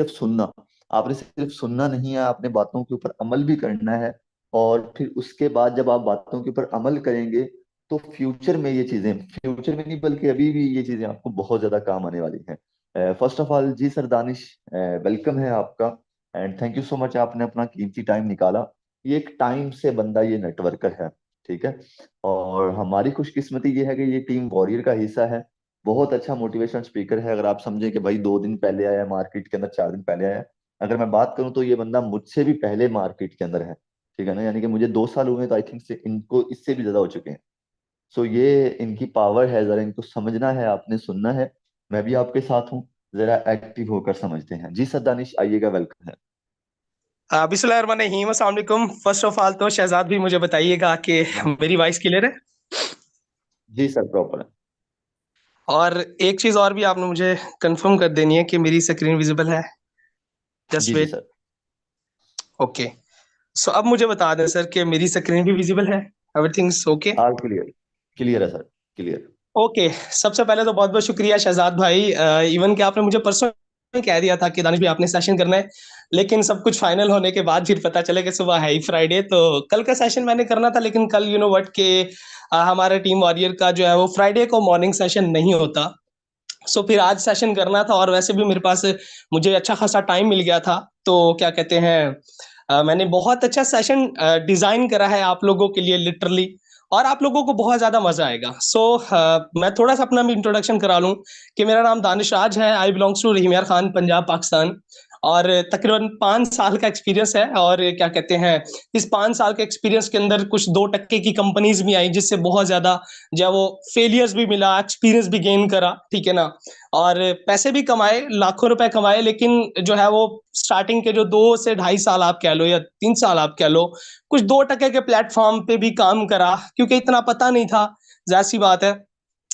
सिर्फ सुनना, आपने सिर्फ सुनना नहीं है, आपने बातों के ऊपर अमल भी करना है। और फिर उसके बाद जब आप बातों के ऊपर अमल करेंगे तो फ्यूचर में ये चीजें, फ्यूचर में नहीं बल्कि अभी भी ये चीजें आपको बहुत ज्यादा काम आने वाली हैं। फर्स्ट ऑफ ऑल जी सर दानिश, वेलकम है आपका। And thank you so much, आपने अपना कीमती टाइम निकाला। ये एक टाइम से बंदा ये नेटवर्कर है, ठीक है। और हमारी खुशकिस्मती ये है कि ये टीम वॉरियर का हिस्सा है। बहुत अच्छा मोटिवेशन स्पीकर है। अगर आप समझें कि भाई 2 दिन पहले आया मार्केट के अंदर, 4 दिन पहले आया, अगर मैं बात करूं तो ये बंदा मुझसे भी पहले मार्केट के अंदर है, ठीक है ना। यानी कि मुझे 2 साल हुए हैं, तो आई थिंक से इनको इससे भी ज्यादा हो चुके हैं। सो ये इनकी पावर है, जरा इनको समझना है, आपने सुनना है। मैं भी आपके साथ हूँ, जरा एक्टिव होकर समझते हैं। जी सर दानिश आइएगा, वेलकम है। बिस्मिल्लाहिर्रहमानिर्रहीम, अस्सलाम वालेकुम। फर्स्ट ऑफ ऑल तो शहजाद भी मुझे बताइएगा कि हाँ मेरी वॉइस क्लियर है। जी सर, प्रॉपर है। और एक चीज और भी आपने मुझे कंफर्म कर देनी है कि मेरी स्क्रीन विजिबल है। जस्ट जी जी वेट। सर। ओके। सो अब मुझे बता दें सर कि मेरी स्क्रीन भी विजिबल है। Everything's okay. All clear, clear है सर, क्लियर। ओके। सबसे पहले तो बहुत बहुत शुक्रिया शहजाद भाई। इवन कि आपने मुझे परसों में कह दिया था कि दानिश भी आपने सेशन करना है, लेकिन सब कुछ फाइनल होने के बाद फिर पता चला कि सुबह है ही फ्राइडे, तो कल का सेशन मैंने करना था, लेकिन कल यू नो व्हाट के हमारे टीम वॉरियर का जो है वो फ्राइडे को मॉर्निंग सेशन नहीं होता। सो फिर आज सेशन करना था, और वैसे भी मेरे पास मुझे अच्छा खासा टाइम मिल गया था। तो क्या कहते हैं, मैंने बहुत अच्छा सेशन डिजाइन करा है आप लोगों के लिए लिटरली, और आप लोगों को बहुत ज्यादा मजा आएगा। मैं थोड़ा सा अपना भी इंट्रोडक्शन करा लूं कि मेरा नाम दानिश राज है। आई बिलोंग्स टू रहीम यार खान, पंजाब, पाकिस्तान। और तकरीबन 5 साल का एक्सपीरियंस है। और क्या कहते हैं, इस 5 साल के एक्सपीरियंस के अंदर कुछ 2% की कंपनीज भी आई, जिससे बहुत ज्यादा जो है वो फेलियर्स भी मिला, एक्सपीरियंस भी गेन करा, ठीक है ना। और पैसे भी कमाए, लाखों रुपए कमाए, लेकिन जो है वो स्टार्टिंग के जो 2 से ढाई साल आप कह लो या 3 साल आप कह लो, कुछ 2% के प्लेटफॉर्म पे भी काम करा, क्योंकि इतना पता नहीं था, जाहिर सी बात है।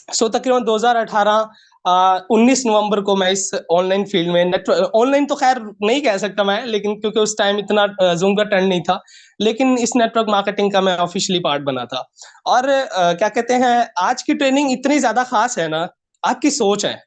तकरीबन 2018 19 नवंबर को मैं इस ऑनलाइन फील्ड में, नेटवर्क ऑनलाइन तो खैर नहीं कह सकता मैं, लेकिन क्योंकि उस टाइम इतना जूम का ट्रेंड नहीं था, लेकिन इस नेटवर्क मार्केटिंग का मैं ऑफिशियली पार्ट बना था। और क्या कहते हैं, आज की ट्रेनिंग इतनी ज्यादा खास है ना, आपकी सोच है,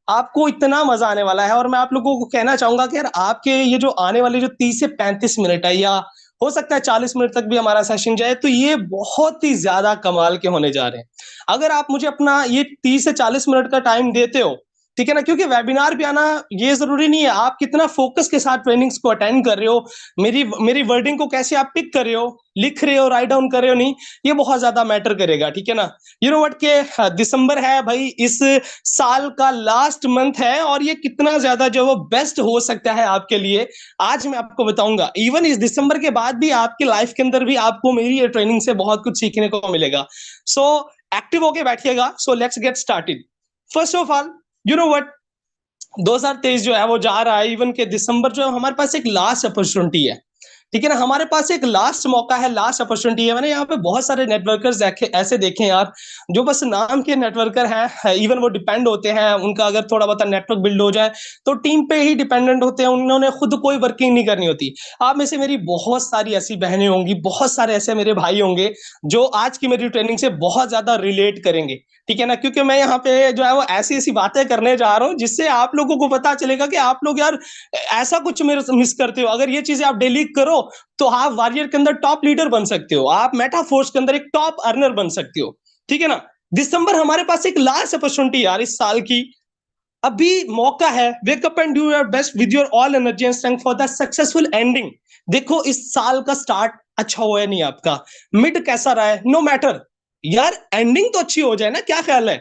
आपको इतना मजा आने वाला है। और मैं आप लोगों को कहना चाहूंगा कि यार आपके ये जो आने वाले जो 30 से 35 मिनट है, या हो सकता है 40 मिनट तक भी हमारा सेशन जाए, तो ये बहुत ही ज्यादा कमाल के होने जा रहे हैं। अगर आप मुझे अपना ये 30 से 40 मिनट का टाइम देते हो, ठीक है ना, क्योंकि वेबिनार पे आना ये जरूरी नहीं है आप कितना फोकस के साथ ट्रेनिंग्स को अटेंड कर रहे हो, मेरी मेरी वर्डिंग को कैसे आप पिक कर रहे हो, लिख रहे हो, राइट डाउन कर रहे हो, नहीं, ये बहुत ज्यादा मैटर करेगा, ठीक है ना। यू नो व्हाट के दिसंबर है भाई, इस साल का लास्ट मंथ है, और ये कितना ज्यादा जो वो बेस्ट हो सकता है आपके लिए, आज मैं आपको बताऊंगा। इवन इस दिसंबर के बाद भी आपकी लाइफ के अंदर भी आपको मेरी ये ट्रेनिंग से बहुत कुछ सीखने को मिलेगा। सो एक्टिव होके बैठिएगा। So let's get started. First of all, you know what, 2023 जो है वो जा रहा है, इवन के दिसंबर जो है हमारे पास एक लास्ट अपॉर्चुनिटी है, ठीक है ना, हमारे पास एक लास्ट मौका है, लास्ट अपॉर्चुनिटी है। मैंने यहाँ पे बहुत सारे नेटवर्कर्स ऐसे देखे यार, जो बस नाम के नेटवर्कर हैं, इवन वो डिपेंड होते हैं, उनका अगर थोड़ा बहुत नेटवर्क बिल्ड हो जाए तो टीम पे ही डिपेंडेंट होते हैं, उन्होंने खुद कोई वर्किंग नहीं करनी होती। आप में से मेरी बहुत सारी ऐसी बहनें होंगी, बहुत सारे ऐसे मेरे भाई होंगे, जो आज की मेरी ट्रेनिंग से बहुत ज्यादा रिलेट करेंगे, ठीक है ना, क्योंकि मैं यहाँ पे जो है वो ऐसी ऐसी बातें करने जा रहा हूँ जिससे आप लोगों को पता चलेगा कि आप लोग यार ऐसा कुछ मेरे मिस करते हो। अगर ये चीजें आप डेली करो तो आप वॉरियर के अंदर टॉप लीडर बन सकते हो, आप मेटाफोर्स के अंदर एक टॉप अर्नर बन सकते हो, ठीक है ना। दिसंबर हमारे पास एक लास्ट अपॉर्चुनिटी यार, इस साल की अभी मौका है। Wake up and do your best with your all energy and strength for the successful ending. देखो इस साल का स्टार्ट अच्छा हुआ है नहीं आपका, मिड कैसा रहा है नो मैटर, यार एंडिंग तो अच्छी हो जाए ना, क्या ख्याल है।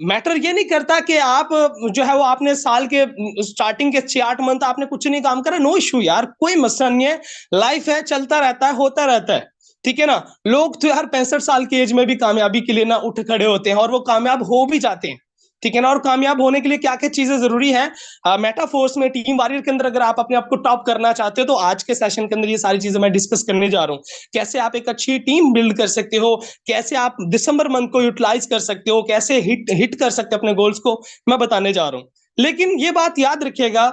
मैटर ये नहीं करता कि आप जो है वो आपने साल के स्टार्टिंग के 6-8 मंथ आपने कुछ नहीं काम करा, नो इशू यार, कोई मसला नहीं है, लाइफ है, चलता रहता है, होता रहता है, ठीक है ना। लोग तो यार 65 साल की एज में भी कामयाबी के लिए ना उठ खड़े होते हैं, और वो कामयाब हो भी जाते हैं, ठीक है ना। और कामयाब होने के लिए क्या क्या चीजें जरूरी है, मेटाफोर्स में, टीम वॉरियर के अंदर अगर आप अपने आप को टॉप करना चाहते हो, तो आज के सेशन के अंदर ये सारी चीजें मैं डिस्कस करने जा रहा हूँ। कैसे आप एक अच्छी टीम बिल्ड कर सकते हो, कैसे आप दिसंबर मंथ को यूटिलाइज कर सकते हो, कैसे हिट हिट कर सकते हो अपने गोल्स को, मैं बताने जा रहा हूँ। लेकिन ये बात याद रखिएगा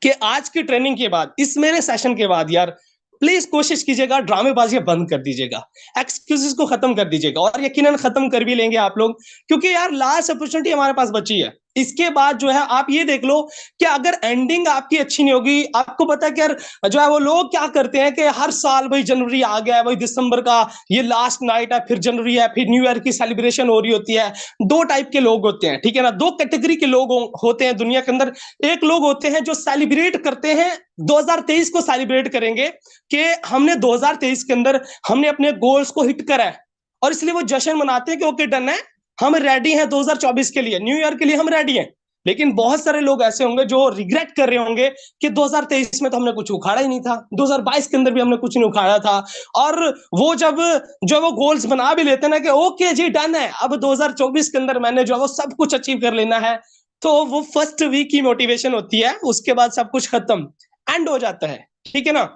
कि आज की ट्रेनिंग के बाद, इस मेरे सेशन के बाद यार, प्लीज कोशिश कीजिएगा ड्रामेबाजी बंद कर दीजिएगा, एक्सक्यूजेस को खत्म कर दीजिएगा, और यकीनन खत्म कर भी लेंगे आप लोग, क्योंकि यार लास्ट अपॉर्चुनिटी हमारे पास बची है। इसके बाद जो है आप ये देख लो कि अगर एंडिंग आपकी अच्छी नहीं होगी, आपको पता है कि यार जो है वो लोग क्या करते हैं कि हर साल भाई जनवरी आ गया है, भाई दिसंबर का ये लास्ट नाइट है, फिर जनवरी है, फिर न्यू ईयर की सेलिब्रेशन हो रही होती है। दो टाइप के लोग होते हैं, ठीक है ना, दो कैटेगरी के लोग होते हैं दुनिया के अंदर। एक लोग होते हैं जो सेलिब्रेट करते हैं 2023 को सेलिब्रेट करेंगे कि हमने 2023 के अंदर हमने अपने गोल्स को हिट करा है, और इसलिए वो जश्न मनाते हैं कि ओके डन है, हम रेडी हैं 2024 के लिए, न्यू ईयर के लिए हम रेडी हैं। लेकिन बहुत सारे लोग ऐसे होंगे जो रिग्रेट कर रहे होंगे कि 2023 में तो हमने कुछ उखाड़ा ही नहीं था, 2022 के अंदर भी हमने कुछ नहीं उखाड़ा था। और वो जब जो वो गोल्स बना भी लेते हैं ना कि ओके जी डन है, अब 2024 के अंदर मैंने जो है वो सब कुछ अचीव कर लेना है, तो वो फर्स्ट वीक की मोटिवेशन होती है, उसके बाद सब कुछ खत्म, एंड हो जाता है, ठीक है ना।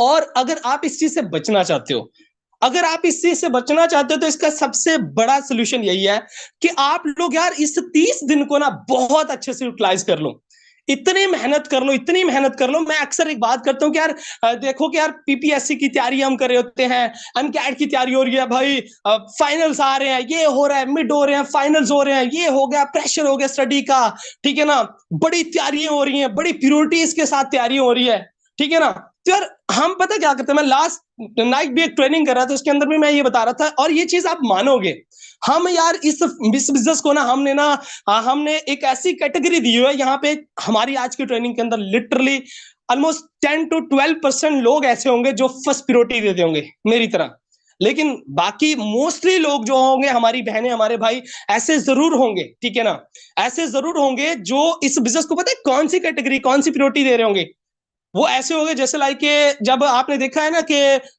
और अगर आप इस चीज से बचना चाहते हो, अगर आप इस चीज से बचना चाहते हो, तो इसका सबसे बड़ा सोल्यूशन यही है कि आप लोग यार इस 30 दिन को ना बहुत अच्छे से यूटिलाइज कर लो, इतनी मेहनत कर लो, इतनी मेहनत कर लो। मैं अक्सर एक बात करता हूँ कि यार देखो कि यार पीपीएससी की तैयारी हम कर रहे होते हैं, एमकैट की तैयारी हो रही है भाई, फाइनल्स आ रहे हैं, ये हो रहा है, मिड हो रहे हैं, फाइनल्स हो रहे हैं, ये हो गया, प्रेशर हो गया स्टडी का, ठीक है ना, बड़ी तैयारियां हो रही हैं, बड़ी प्योरिटीज के साथ तैयारी हो रही है, ठीक है ना। तो यार हम पता क्या करते हैं, मैं लास्ट नाइट भी एक ट्रेनिंग कर रहा था, उसके अंदर भी मैं ये बता रहा था, और ये चीज आप मानोगे, हम यार इस बिजनेस को ना हमने एक ऐसी कैटेगरी दी हुई है यहाँ पे, हमारी आज की ट्रेनिंग के अंदर लिटरली ऑलमोस्ट 10 to 12% लोग ऐसे होंगे जो फर्स्ट प्रियोरिटी देते होंगे मेरी तरह। लेकिन बाकी मोस्टली लोग जो होंगे, हमारी बहनें, हमारे भाई, ऐसे जरूर होंगे, ठीक है ना, ऐसे जरूर होंगे जो इस बिजनेस को पता है कौन सी कैटेगरी, कौन सी प्रियोरिटी दे रहे होंगे। वो ऐसे हो गए जैसे लाइक के जब आपने देखा है ना कि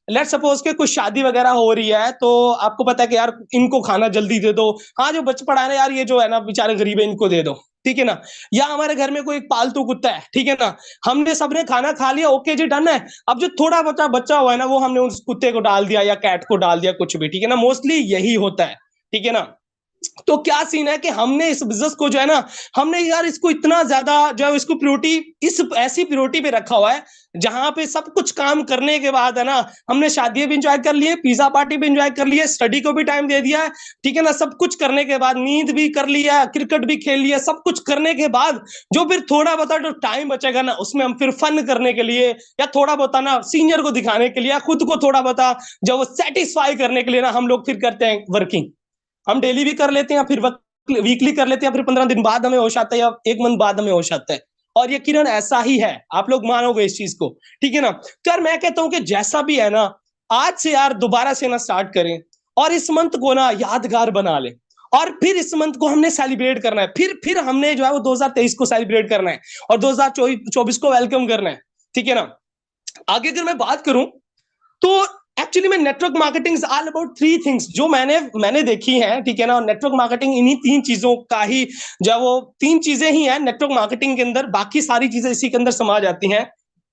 लेट सपोज के कुछ शादी वगैरह हो रही है, तो आपको पता है कि यार इनको खाना जल्दी दे दो, हाँ जो बच पड़ा है ना यार, ये जो है ना बेचारे गरीब है, इनको दे दो, ठीक है ना। या हमारे घर में कोई एक पालतू कुत्ता है, ठीक है ना, हमने सबने खाना खा लिया, ओके जी डन है, अब जो थोड़ा बचा बच्चा हुआ है ना, वो हमने उस कुत्ते को डाल दिया या कैट को डाल दिया, कुछ भी, ठीक है ना, मोस्टली यही होता है, ठीक है ना। तो क्या सीन है कि हमने इस बिजनेस को जो है ना, हमने यार इसको इतना ज्यादा जो है इसको प्रियोरिटी, इस ऐसी प्रियोरिटी पे रखा हुआ है जहां पे सब कुछ काम करने के बाद है ना, हमने शादी भी इंजॉय कर लिए, पिज्जा पार्टी भी इंजॉय कर लिए, स्टडी को भी टाइम दे दिया है, ठीक है ना, सब कुछ करने के बाद नींद भी कर लिया, क्रिकेट भी खेल लिया, सब कुछ करने के बाद जो फिर थोड़ा बहुत जो टाइम बचेगा ना, उसमें हम फिर फन करने के लिए या थोड़ा बहुत ना सीनियर को दिखाने के लिए या खुद को थोड़ा बहुत जो सेटिस्फाई करने के लिए ना, हम लोग फिर करते हैं वर्किंग। हम डेली भी कर लेते हैं, फिर वीकली कर लेते हैं, फिर 15 दिन बाद हमें होश आता है या एक मंथ बाद हमें होश आता है। और यकीनन ऐसा ही है, आप लोग मानोगे इस चीज को, ठीक है ना। तो यार मैं कहता हूं कि जैसा भी है ना, आज से यार दोबारा से ना स्टार्ट करें, और इस मंथ को ना यादगार बना ले, और फिर इस मंथ को हमने सेलिब्रेट करना है, फिर हमने जो है वो 2023 को सेलिब्रेट करना है, और 2024 को वेलकम करना है, ठीक है ना। आगे अगर मैं बात करूं, तो एक्चुअली में network marketing is all about three things जो मैंने देखी हैं, ठीक है ना। नेटवर्क मार्केटिंग इन्हीं तीन चीजों का ही, जो वो तीन चीजें ही हैं नेटवर्क मार्केटिंग के अंदर, बाकी सारी चीजें इसी के अंदर समा जाती हैं।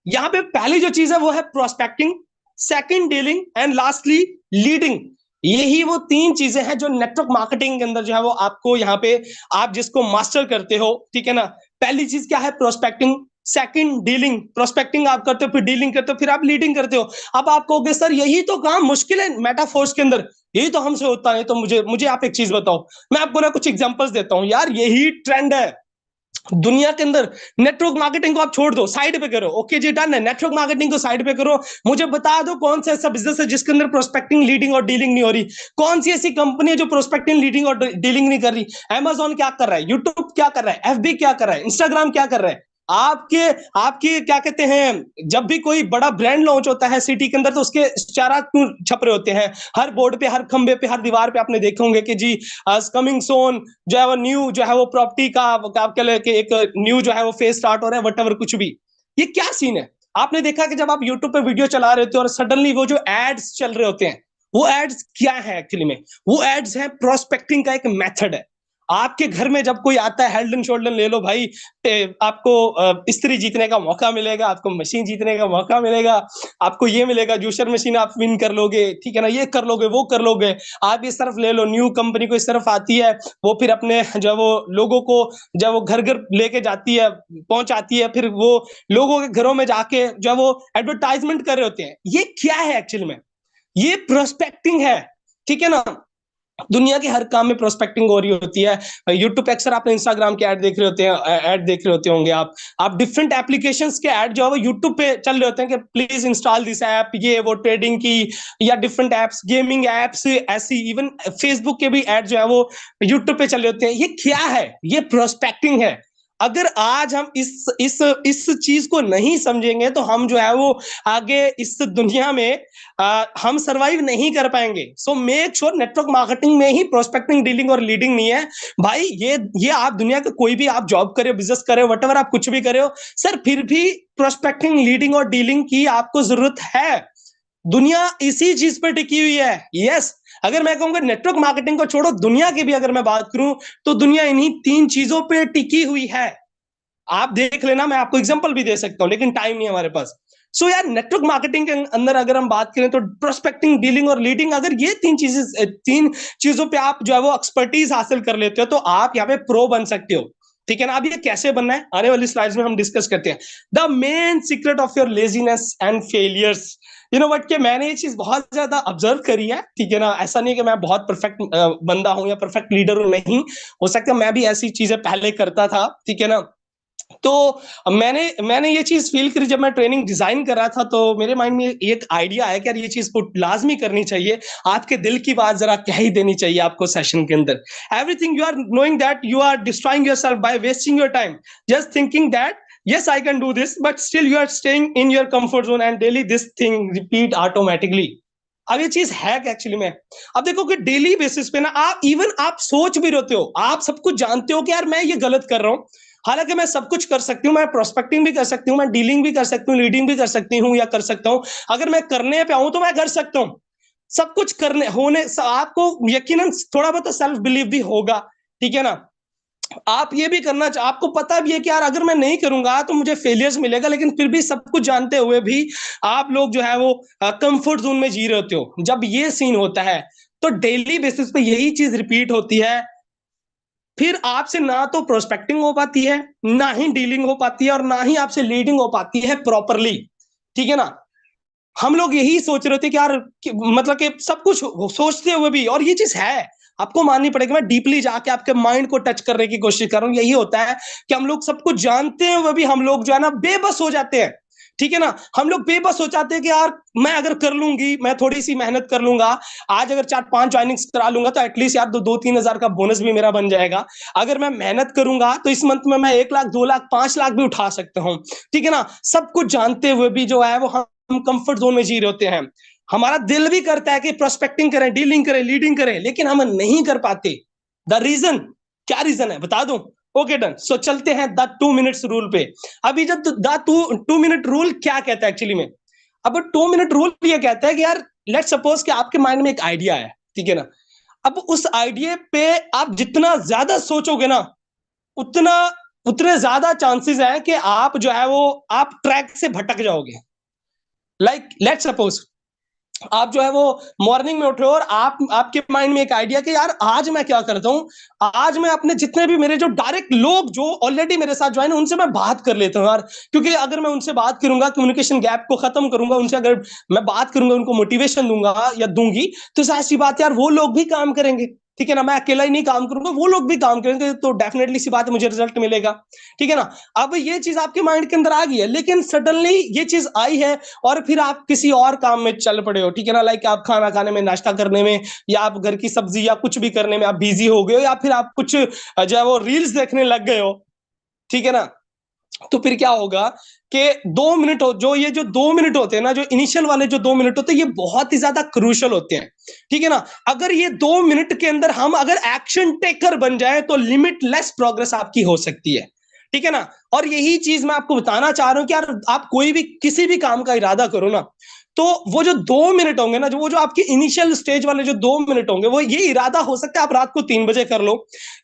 यहाँ पे पहली जो चीज है वो है prospecting, second dealing, and lastly leading. यही वो तीन चीजें हैं जो नेटवर्क मार्केटिंग के अंदर जो है वो आपको यहाँ पे, आप जिसको मास्टर करते हो, ठीक है ना। पहली चीज क्या है, प्रोस्पेक्टिंग, सेकंड डीलिंग, प्रोस्पेक्टिंग आप करते हो, फिर डीलिंग करते हो, फिर आप लीडिंग करते हो। अब आप कहोगे सर यही तो काम मुश्किल है मेटाफोर्स के अंदर, यही तो हमसे होता है, तो मुझे मुझे आप एक चीज बताओ। मैं आपको ना कुछ एग्जांपल्स देता हूं यार, यही ट्रेंड है दुनिया के अंदर। नेटवर्क मार्केटिंग को आप छोड़ दो, साइड पे करो, ओके जी डन है, नेटवर्क मार्केटिंग को साइड पे करो। मुझे बता दो कौन सा ऐसा बिजनेस है जिसके अंदर प्रोस्पेक्टिंग, लीडिंग और डीलिंग नहीं हो रही। कौन सी ऐसी कंपनी है जो प्रोस्पेक्टिंग, लीडिंग और डीलिंग नहीं कर रही। अमेजॉन क्या कर रहा है, यूट्यूब क्या कर रहा है, एफबी क्या कर रहा है, इंस्टाग्राम क्या कर रहा है। आपके आपके क्या कहते हैं, जब भी कोई बड़ा ब्रांड लॉन्च होता है सिटी के अंदर, तो उसके चारा छपरे होते हैं, हर बोर्ड पे, हर खंबे पे, हर दीवार पे आपने देखे होंगे कि जी कमिंग सोन, जो है वो न्यू, जो है वो प्रॉपर्टी का आपके लिए एक न्यू जो है वो फेज स्टार्ट हो रहा है, वट एवर कुछ भी। ये क्या सीन है, आपने देखा कि जब आप यूट्यूब पे वीडियो चला रहे होते हो और सडनली वो जो एड्स चल रहे होते हैं, वो एड्स क्या है एक्चुअली में, वो एड्स है प्रोस्पेक्टिंग का एक मेथड है। आपके घर में जब कोई आता है, हेल्ड एंड शोल्डर ले लो भाई, आपको इस्त्री जीतने का मौका मिलेगा, आपको मशीन जीतने का मौका मिलेगा, आपको ये मिलेगा, जूसर मशीन आप विन कर लोगे, ठीक है ना, ये कर लोगे, वो कर लोगे। आप इस तरफ ले लो, न्यू कंपनी को इस तरफ आती है, वो फिर अपने जो वो लोगों को, जब वो घर घर लेके जाती है, पहुंचाती है, फिर वो लोगों के घरों में जाके जो वो एडवर्टाइजमेंट कर रहे होते हैं। ये क्या है एक्चुअली में, ये प्रोस्पेक्टिंग है, ठीक है ना। दुनिया के हर काम में प्रोस्पेक्टिंग हो रही होती है। यूट्यूब पे अक्सर आपने इंस्टाग्राम के ऐड देख रहे होते हैं, ऐड देख रहे होते होंगे आप डिफरेंट एप्लीकेशंस के ऐड जो है वो यूट्यूब पे चल रहे होते हैं कि प्लीज इंस्टॉल दिस ऐप, ये वो ट्रेडिंग की या डिफरेंट एप्स, गेमिंग एप्स, ऐसी इवन फेसबुक के भी ऐड जो है वो यूट्यूब पे चल रहे होते हैं। ये क्या है? ये प्रोस्पेक्टिंग है। अगर आज हम इस चीज को नहीं समझेंगे तो हम जो है वो आगे इस दुनिया में हम सरवाइव नहीं कर पाएंगे। So make sure network marketing में ही प्रोस्पेक्टिंग, डीलिंग और लीडिंग नहीं है भाई। ये आप दुनिया के कोई भी आप जॉब करे, बिजनेस करे, वटेवर आप कुछ भी करे हो सर, फिर भी प्रोस्पेक्टिंग, लीडिंग और डीलिंग की आपको जरूरत है। दुनिया इसी चीज पे टिकी हुई है। यस, अगर मैं कहूंगा नेटवर्क मार्केटिंग को छोड़ो, दुनिया की भी अगर मैं बात करूं तो दुनिया इन्हीं 3 चीजों पे टिकी हुई है। आप देख लेना, मैं आपको एग्जांपल भी दे सकता हूं लेकिन टाइम नहीं है हमारे पास। सो यार, नेटवर्क मार्केटिंग के अंदर अगर हम बात करें तो प्रोस्पेक्टिंग, डीलिंग और लीडिंग, अगर ये 3 चीजों पे आप जो है वो एक्सपर्टीज हासिल कर लेते हो तो आप यहाँ पे प्रो बन सकते हो। ठीक है ना? अब ये कैसे बनना है आने वाली स्लाइड्स में हम डिस्कस करते हैं। The main secret of your laziness and failures, you know what, के मैंने ये चीज बहुत ज्यादा ऑब्जर्व करी है। ठीक है ना? ऐसा नहीं कि मैं बहुत परफेक्ट बंदा हूं या परफेक्ट लीडर हूं, नहीं हो सकता मैं भी ऐसी चीजें पहले करता था। ठीक है ना? तो मैंने ये चीज फील करी जब मैं ट्रेनिंग डिजाइन कर रहा था, तो मेरे माइंड में एक आइडिया आया कि यार ये चीज को लाजमी करनी चाहिए। आपके दिल की बात जरा कह ही देनी चाहिए आपको सेशन के अंदर। Everything you are knowing that you are destroying yourself by wasting your time, just thinking that yes I can do this, but still you are staying in your comfort zone and daily this thing repeat automatically. अब ये चीज है कि actually में, अब देखो कि daily basis पे ना आप इवन आप सोच भी रहते हो, आप सब कुछ जानते हो कि यार मैं ये गलत कर रहा हूं, हालांकि मैं सब कुछ कर सकती हूँ, मैं प्रोस्पेक्टिंग भी कर सकती हूँ, मैं डीलिंग भी कर सकती हूँ, लीडिंग भी कर सकती हूँ या कर सकता हूँ। अगर मैं करने पे आऊं तो मैं कर सकता हूँ सब कुछ करने होने। आपको यकीनन थोड़ा बहुत सेल्फ बिलीव भी होगा। ठीक है ना? आप ये भी करना आपको पता भी है कि यार अगर मैं नहीं करूंगा तो मुझे फेलियर्स मिलेगा, लेकिन फिर भी सब कुछ जानते हुए भी आप लोग जो है वो कंफर्ट जोन में जी रहे होते हो। जब ये सीन होता है तो डेली बेसिस पे यही चीज रिपीट होती है, फिर आपसे ना तो प्रोस्पेक्टिंग हो पाती है, ना ही डीलिंग हो पाती है, और ना ही आपसे लीडिंग हो पाती है प्रॉपरली। ठीक है ना? हम लोग यही सोच रहे थे कि यार मतलब कि सब कुछ सोचते हुए भी, और ये चीज है आपको माननी पड़ेगी, मैं डीपली जाके आपके माइंड को टच करने की कोशिश कर रहा हूं। यही होता है कि हम लोग सब कुछ जानते हुए भी हम लोग जो है ना बेबस हो जाते हैं। ठीक है ना? हम लोग बेबस हो जाते हैं कि यार मैं अगर कर लूंगी, मैं थोड़ी सी मेहनत कर लूंगा, आज अगर 4-5 ज्वाइनिंग्स करा लूंगा तो एटलीस्ट यार 2-3 हजार का बोनस भी मेरा बन जाएगा। अगर मैं मेहनत करूंगा तो इस मंथ में मैं 1 लाख, 2 लाख, 5 लाख भी उठा सकता हूँ। ठीक है ना? सब कुछ जानते हुए भी जो है वो हम कंफर्ट जोन में जी रहे होते हैं। हमारा दिल भी करता है कि प्रोस्पेक्टिंग करें, डीलिंग करें, लीडिंग करें, लेकिन हम नहीं कर पाते। द रीजन, क्या रीजन है बता दो? Okay done. सो चलते हैं द 2 मिनट्स रूल पे। अभी जब द 2 मिनट रूल क्या कहता है एक्चुअली में, अब 2 मिनट रूल ये कहता है कि यार लेट सपोज कि आपके माइंड में एक आइडिया है। ठीक है ना? अब उस आइडिया पे आप जितना ज्यादा सोचोगे ना, उतना उतने ज्यादा चांसेस है कि आप जो है वो आप ट्रैक से भटक जाओगे। लाइक लेट सपोज आप जो है वो मॉर्निंग में उठे और आपके माइंड में एक आइडिया कि यार आज मैं क्या करता हूं, आज मैं अपने जितने भी मेरे जो डायरेक्ट लोग जो ऑलरेडी मेरे साथ ज्वाइन उनसे मैं बात कर लेता हूं यार, क्योंकि अगर मैं उनसे बात करूंगा, कम्युनिकेशन गैप को खत्म करूंगा, उनसे अगर मैं बात करूंगा, उनको मोटिवेशन दूंगा या दूंगी, तो ऐसी बात यार वो लोग भी काम करेंगे। ठीक है ना? मैं अकेला ही नहीं काम करूंगा, वो लोग भी काम करेंगे, तो डेफिनेटली सी बात है मुझे रिजल्ट मिलेगा। ठीक है ना? अब ये चीज आपके माइंड के अंदर आ गई है, लेकिन सडनली ये चीज आई है और फिर आप किसी और काम में चल पड़े हो। ठीक है ना? लाइक आप खाना खाने में, नाश्ता करने में, या आप घर की सब्जी या कुछ भी करने में आप बिजी हो गए हो, या फिर आप कुछ जो है वो रील्स देखने लग गए हो। ठीक है ना? तो फिर क्या होगा कि 2 मिनट हो, जो ये जो 2 मिनट होते हैं ना, जो इनिशियल वाले जो 2 मिनट होते हैं, ये बहुत ही ज्यादा क्रूशल होते हैं। ठीक है ना? अगर ये 2 मिनट के अंदर हम अगर एक्शन टेकर बन जाए तो लिमिटलेस प्रोग्रेस आपकी हो सकती है। ठीक है ना? और यही चीज मैं आपको बताना चाह रहा हूं कि यार आप कोई भी किसी भी काम का इरादा करो ना, तो वो जो 2 मिनट होंगे ना, जो वो जो आपके इनिशियल स्टेज वाले जो 2 मिनट होंगे, वो ये इरादा हो सकता है आप रात को 3 बजे कर लो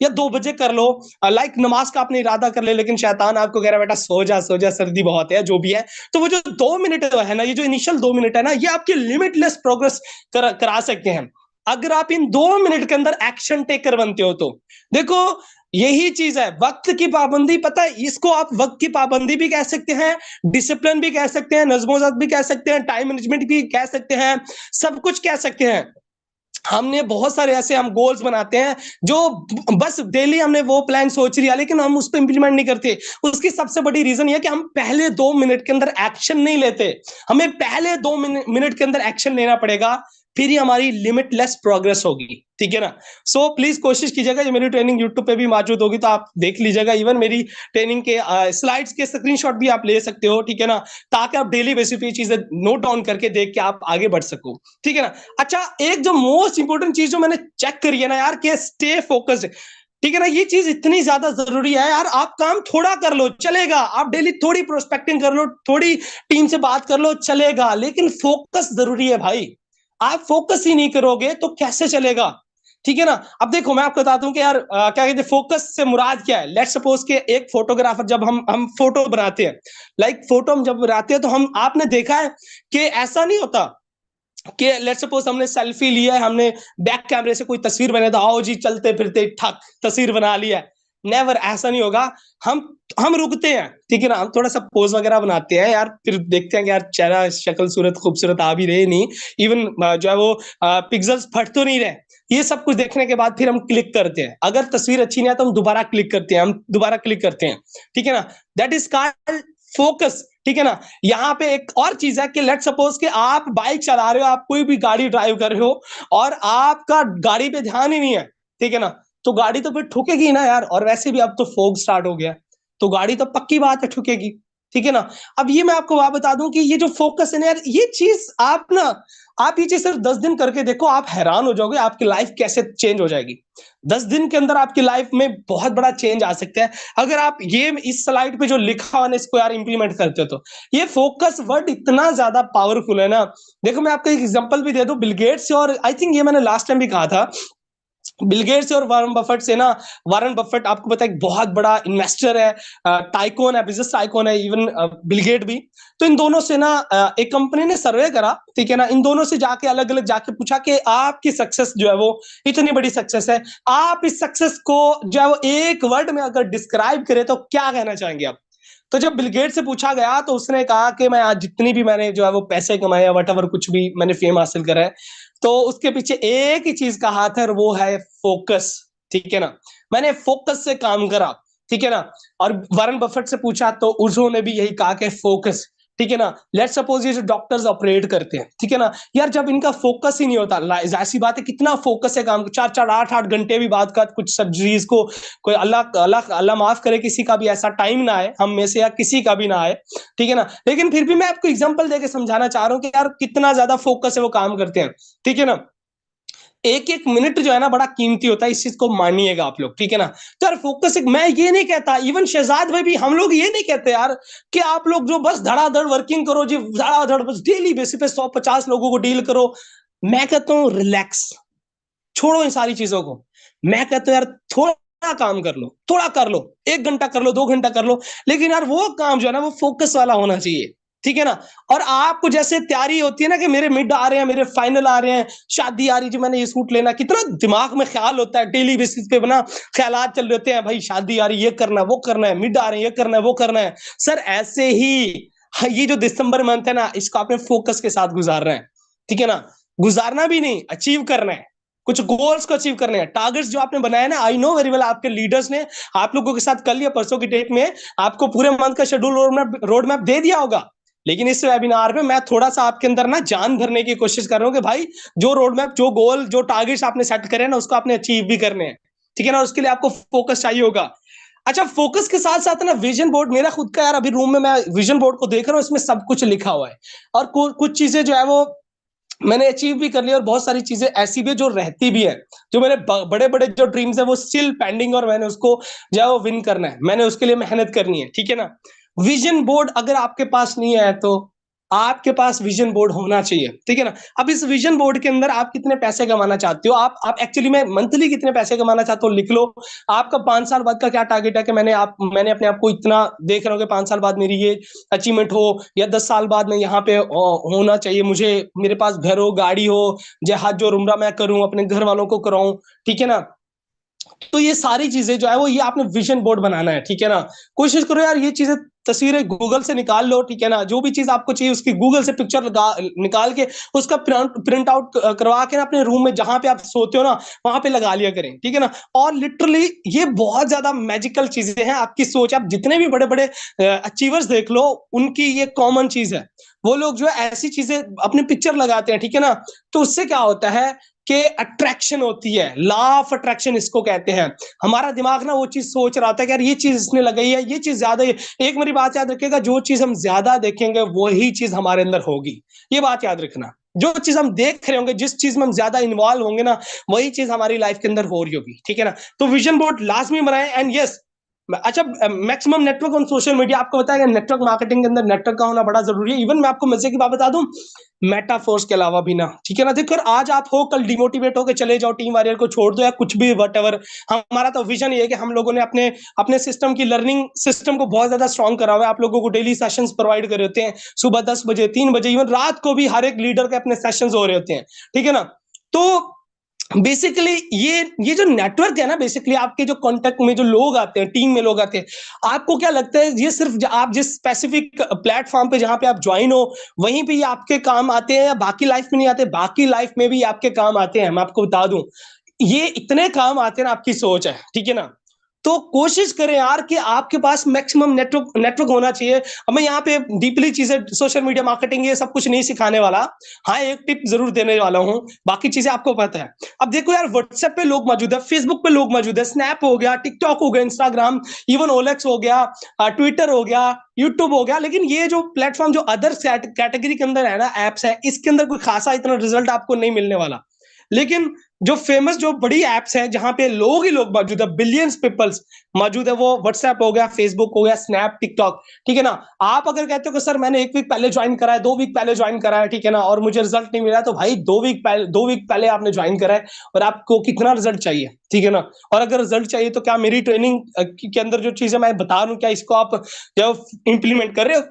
या 2 बजे कर लो। लाइक नमाज का आपने इरादा कर ले, लेकिन शैतान आपको कह रहा है बेटा सो जा सर्दी बहुत है, जो भी है। तो वो जो 2 मिनट है ना, ये जो इनिशियल 2 मिनट है ना, ये आपकी लिमिटलेस प्रोग्रेस करा सकते हैं अगर आप इन 2 मिनट के अंदर एक्शन टेकर बनते हो तो। देखो यही चीज है वक्त की पाबंदी, पता है इसको आप वक्त की पाबंदी भी कह सकते हैं, डिसिप्लिन भी कह सकते हैं, नज्मो ज़ब्त भी कह सकते हैं, टाइम मैनेजमेंट भी कह सकते हैं, सब कुछ कह सकते हैं। हमने बहुत सारे ऐसे हम गोल्स बनाते हैं जो बस डेली हमने वो प्लान सोच लिया, लेकिन हम उस पर इंप्लीमेंट नहीं करते। उसकी सबसे बड़ी रीजन ये कि हम पहले 2 मिनट के अंदर एक्शन नहीं लेते। हमें पहले 2 मिनट के अंदर एक्शन लेना पड़ेगा, फिर ही हमारी लिमिटलेस प्रोग्रेस होगी, ठीक है ना। सो प्लीज कोशिश कीजिएगा, ये मेरी ट्रेनिंग यूट्यूब पे भी मौजूद होगी, तो आप देख लीजिएगा। इवन मेरी ट्रेनिंग के स्लाइड्स के स्क्रीनशॉट भी आप ले सकते हो, ठीक है ना, ताकि आप डेली बेसिस पे ये चीजें नोट डाउन करके देख के आप आगे बढ़ सको, ठीक है ना। अच्छा, एक जो मोस्ट इंपोर्टेंट चीज जो मैंने चेक करी है ना यार, कि स्टे फोकस्ड, ठीक है ना, ये चीज इतनी ज्यादा जरूरी है यार। आप काम थोड़ा कर लो चलेगा, आप डेली थोड़ी प्रोस्पेक्टिंग कर लो, थोड़ी टीम से बात कर लो चलेगा, लेकिन फोकस जरूरी है भाई। आप फोकस ही नहीं करोगे तो कैसे चलेगा, ठीक है ना। अब देखो मैं आपको बताता हूँ कि यार क्या कहते हैं फोकस से मुराद क्या है। लेट्स सपोज कि एक फोटोग्राफर, जब हम फोटो बनाते हैं, लाइक फोटो हम जब बनाते हैं, तो हम आपने देखा है कि ऐसा नहीं होता कि लेट्स सपोज हमने सेल्फी लिया है, हमने बैक कैमरे से कोई तस्वीर बनाई, तो आओ जी चलते फिरते ठक तस्वीर बना लिया है। नेवर, ऐसा नहीं होगा। हम रुकते हैं, ठीक है ना, हम थोड़ा सा पोज वगैरह बनाते हैं यार, फिर देखते हैं कि यार चेहरा शक्ल सूरत खूबसूरत आ भी रहे नहीं, इवन जो है वो पिक्सल्स फट तो नहीं रहे। ये सब कुछ देखने के बाद फिर हम क्लिक करते हैं। अगर तस्वीर अच्छी नहीं है तो हम दोबारा क्लिक करते हैं, हम दोबारा क्लिक करते हैं, ठीक है ना। दैट इज कॉल्ड फोकस, ठीक है ना। यहाँ पे एक और चीज है कि लेट सपोज कि आप बाइक चला रहे हो, आप कोई भी गाड़ी ड्राइव कर रहे हो, और आपका गाड़ी पे ध्यान ही नहीं है, ठीक है ना, तो गाड़ी तो फिर ठुकेगी ना यार। और वैसे भी अब तो फॉग स्टार्ट हो गया, तो गाड़ी तो पक्की बात है ठुकेगी, ठीक है ना। अब ये मैं आपको बात बता दूं कि ये जो फोकस है ना यार, ये चीज आप ना, आप ये चीज सिर्फ 10 दिन करके देखो, आप हैरान हो जाओगे आपकी लाइफ कैसे चेंज हो जाएगी। 10 दिन के अंदर आपकी लाइफ में बहुत बड़ा चेंज आ सकता है, अगर आप ये इस स्लाइड पे जो लिखा हुआ है इसको यार इंप्लीमेंट करते हो तो। ये फोकस वर्ड इतना ज्यादा पावरफुल है ना। देखो मैं आपको एक एग्जांपल भी दे दूं, बिल गेट्स, और आई थिंक ये मैंने लास्ट टाइम भी कहा था, बिल गेट्स और वारन बफेट से ना। वारन बफेट आपको पता है एक बहुत बड़ा इन्वेस्टर है, टाइकोन है, बिजनेस टाइकोन है, इवन बिल गेट भी। तो इन दोनों से ना एक कंपनी ने सर्वे करा, ठीक है ना, इन दोनों से जाके अलग अलग जाके पूछा कि आपकी सक्सेस जो है वो इतनी बड़ी सक्सेस है, आप इस सक्सेस को जो है वो एक वर्ड में अगर डिस्क्राइब करें तो क्या कहना चाहेंगे आप। तो जब बिल गेट से पूछा गया तो उसने कहा कि मैं आज जितनी भी मैंने जो है वो पैसे कमाए या वट एवर कुछ भी मैंने फेम हासिल करा है, तो उसके पीछे एक ही चीज का हाथ है, और वो है फोकस, ठीक है ना। मैंने फोकस से काम करा, ठीक है ना। और वारन बफेट से पूछा तो उन्होंने भी यही कहा कि फोकस, ठीक है ना। लेट्स सपोज ये जो डॉक्टर्स ऑपरेट करते हैं, ठीक है ना, यार जब इनका फोकस ही नहीं होता, ऐसी बात है कितना फोकस है काम, 4-4 8-8 घंटे भी बात का कुछ सर्जरीज को, कोई अल्लाह अल्लाह अल्लाह माफ करे किसी का भी ऐसा टाइम ना आए हम में से, या किसी का भी ना आए, ठीक है ना। लेकिन फिर भी मैं आपको एग्जांपल देके समझाना चाह रहा हूं कि यार कितना ज्यादा फोकस है वो काम करते हैं, ठीक है ना। एक एक मिनट जो है ना बड़ा कीमती होता है, इस चीज को मानिएगा आप लोग, ठीक है ना। तो यार फोकस, मैं ये नहीं कहता, इवन शहजाद भाई भी, हम लोग ये नहीं कहते यार कि आप लोग जो बस धड़ाधड़ वर्किंग करो जी, धड़ाधड़ बस डेली बेसिस पे 150 लोगों को डील करो। मैं कहता हूँ रिलैक्स, छोड़ो इन सारी चीजों को। मैं कहता हूँ यार थोड़ा काम कर लो, थोड़ा कर लो, 1 घंटा कर लो, 2 घंटा कर लो, लेकिन यार वो काम जो है ना वो फोकस वाला होना चाहिए, ठीक है ना। और आपको जैसे तैयारी होती है ना कि मेरे मिड आ रहे हैं, मेरे फाइनल आ रहे हैं, शादी आ रही जी, मैंने ये सूट लेना, कितना दिमाग में ख्याल होता है, डेली बेसिस पे बना ख्यालात चल रहे होते हैं, भाई शादी आ रही, ये करना वो करना है, मिड आ रहे हैं, ये करना है वो करना है। सर ऐसे ही ये जो दिसंबर मंथ है ना, इसको आपने फोकस के साथ गुजारना है, ठीक है ना। गुजारना भी नहीं, अचीव करना है, कुछ गोल्स को अचीव करने हैं। टारगेट्स जो आपने बनाया ना, आई नो वेरी वेल, आपके लीडर्स ने आप लोगों के साथ कल या परसों की डेट में आपको पूरे मंथ का शेड्यूल रोड मैप दे दिया होगा। लेकिन इस वेबिनार में मैं थोड़ा सा आपके अंदर ना जान भरने की कोशिश कर रहा हूं कि भाई जो रोड मैप, जो गोल, जो टारगेट्स आपने सेट करे ना, उसको आपने अचीव भी करने हैं, ठीक है ना। और उसके लिए आपको फोकस चाहिए होगा। अच्छा, फोकस के साथ साथ ना विजन बोर्ड, मेरा खुद का यार अभी रूम में मैं विजन बोर्ड को देख रहा हूँ, इसमें सब कुछ लिखा हुआ है, और कुछ चीजें जो है वो मैंने अचीव भी कर लिया, और बहुत सारी चीजें ऐसी भी जो रहती भी है, जो मेरे बड़े बड़े जो ड्रीम्स है वो स्टिल पेंडिंग, और मैंने उसको जो है वो विन करना है, मैंने उसके लिए मेहनत करनी है, ठीक है ना। विजन बोर्ड अगर आपके पास नहीं है तो आपके पास विजन बोर्ड होना चाहिए, ठीक है ना। अब इस विजन बोर्ड के अंदर आप कितने पैसे कमाना चाहते हो, आप एक्चुअली में मंथली कितने पैसे कमाना चाहते हो लिख लो। आपका 5 साल बाद का क्या टारगेट है कि मैंने अपने आप को इतना देख रहा हूँ कि 5 साल बाद मेरी ये अचीवमेंट हो, या 10 साल बाद मैं यहाँ पे होना चाहिए मुझे, मेरे पास घर हो, गाड़ी हो, जहाज जो उम्रा मैं करूं, अपने घर वालों को कराऊं, ठीक है ना। तो ये सारी चीजें जो है वो ये आपने विजन बोर्ड बनाना है, ठीक है ना। कोशिश करो यार ये चीजें तस्वीरें गूगल से निकाल लो, ठीक है ना, जो भी चीज आपको चाहिए उसकी गूगल से पिक्चर निकाल के उसका प्रिंट आउट करवा के ना अपने रूम में जहां पे आप सोते हो ना वहां पे लगा लिया करें, ठीक है ना। और लिटरली ये बहुत ज्यादा मैजिकल चीजें हैं, आपकी सोच, आप जितने भी बड़े बड़े अचीवर्स देख लो, उनकी ये कॉमन चीज है। वो लोग जो है ऐसी चीजें अपने पिक्चर लगाते हैं, ठीक है ना, तो उससे क्या होता है कि अट्रैक्शन होती है, लॉ ऑफ अट्रैक्शन इसको कहते हैं। हमारा दिमाग ना वो चीज सोच रहा था कि यार ये चीज इसने लगाई है, ये चीज ज्यादा है। एक मेरी बात याद रखिएगा, जो चीज हम ज्यादा देखेंगे वही चीज हमारे अंदर होगी, ये बात याद रखना। जो चीज हम देख रहे होंगे, जिस चीज में हम ज्यादा इन्वॉल्व होंगे ना, वही चीज हमारी लाइफ के अंदर हो रही होगी, ठीक है ना। तो विजन बोर्ड लाजमी बनाए। एंड यस, अच्छा, maximum network on social media, आपको बताया नेटवर्क मार्केटिंग के अंदर नेटवर्क का होना बड़ा जरूरी है। इवन मैं आपको मजे की बात बता दूं, मेटाफोर्स के अलावा भी ना, ठीक है ना, देखो आज आप हो, कल डिमोटिवेट होकर चले जाओ, टीम वॉरियर को छोड़ दो या कुछ भी वट एवर। हमारा तो विजन ये है कि हम लोगों ने अपने अपने सिस्टम की लर्निंग सिस्टम को बहुत ज्यादा स्ट्रॉन्ग करा हुआ है। आप लोगों को डेली सेशंस प्रोवाइड कर होते हैं, सुबह 10 बजे, 3 बजे, इवन रात को भी हर एक लीडर के अपने सेशंस हो रहे होते हैं, ठीक है ना। तो बेसिकली ये जो नेटवर्क है ना, बेसिकली आपके जो कांटेक्ट में जो लोग आते हैं, टीम में लोग आते हैं, आपको क्या लगता है ये सिर्फ आप जिस स्पेसिफिक प्लेटफॉर्म पे जहां पे आप ज्वाइन हो वहीं पे ये आपके काम आते हैं या बाकी लाइफ में नहीं आते? बाकी लाइफ में भी आपके काम आते हैं, मैं आपको बता दूं, ये इतने काम आते हैं ना, आपकी सोच है, ठीक है ना। तो कोशिश करें यार कि आपके पास मैक्सिमम नेटवर्क नेटवर्क होना चाहिए। अब मैं यहाँ पे डीपली चीजें, सोशल मीडिया मार्केटिंग ये सब कुछ नहीं सिखाने वाला, हाँ एक टिप जरूर देने वाला हूँ, बाकी चीजें आपको पता है। अब देखो यार, व्हाट्सएप पे लोग मौजूद है, फेसबुक पे लोग मौजूद है, स्नैप हो गया, टिकटॉक हो गया, इंस्टाग्राम, इवन ओलेक्स हो गया, ट्विटर हो गया, यूट्यूब हो गया। लेकिन ये जो प्लेटफॉर्म जो अदर कैटेगरी के अंदर है ना, एप्स है, इसके अंदर कोई खासा इतना रिजल्ट आपको नहीं मिलने वाला। लेकिन जो फेमस जो बड़ी एप्स हैं जहां पे लोग ही लोग मौजूद है, बिलियंस पीपल्स मौजूद है, वो व्हाट्सएप हो गया, फेसबुक हो गया, स्नैप, टिकटॉक, ठीक है ना। आप अगर कहते हो कि सर मैंने 1 वीक पहले ज्वाइन करा है, 2 वीक पहले ज्वाइन करा है, ठीक है ना, और मुझे रिजल्ट नहीं मिला, तो भाई 2 वीक पहले आपने ज्वाइन करा है और आपको कितना रिजल्ट चाहिए, ठीक है ना। और अगर रिजल्ट चाहिए तो क्या मेरी ट्रेनिंग के अंदर जो चीजें मैं बता रहा हूँ, क्या इसको आप इंप्लीमेंट कर रहे हो?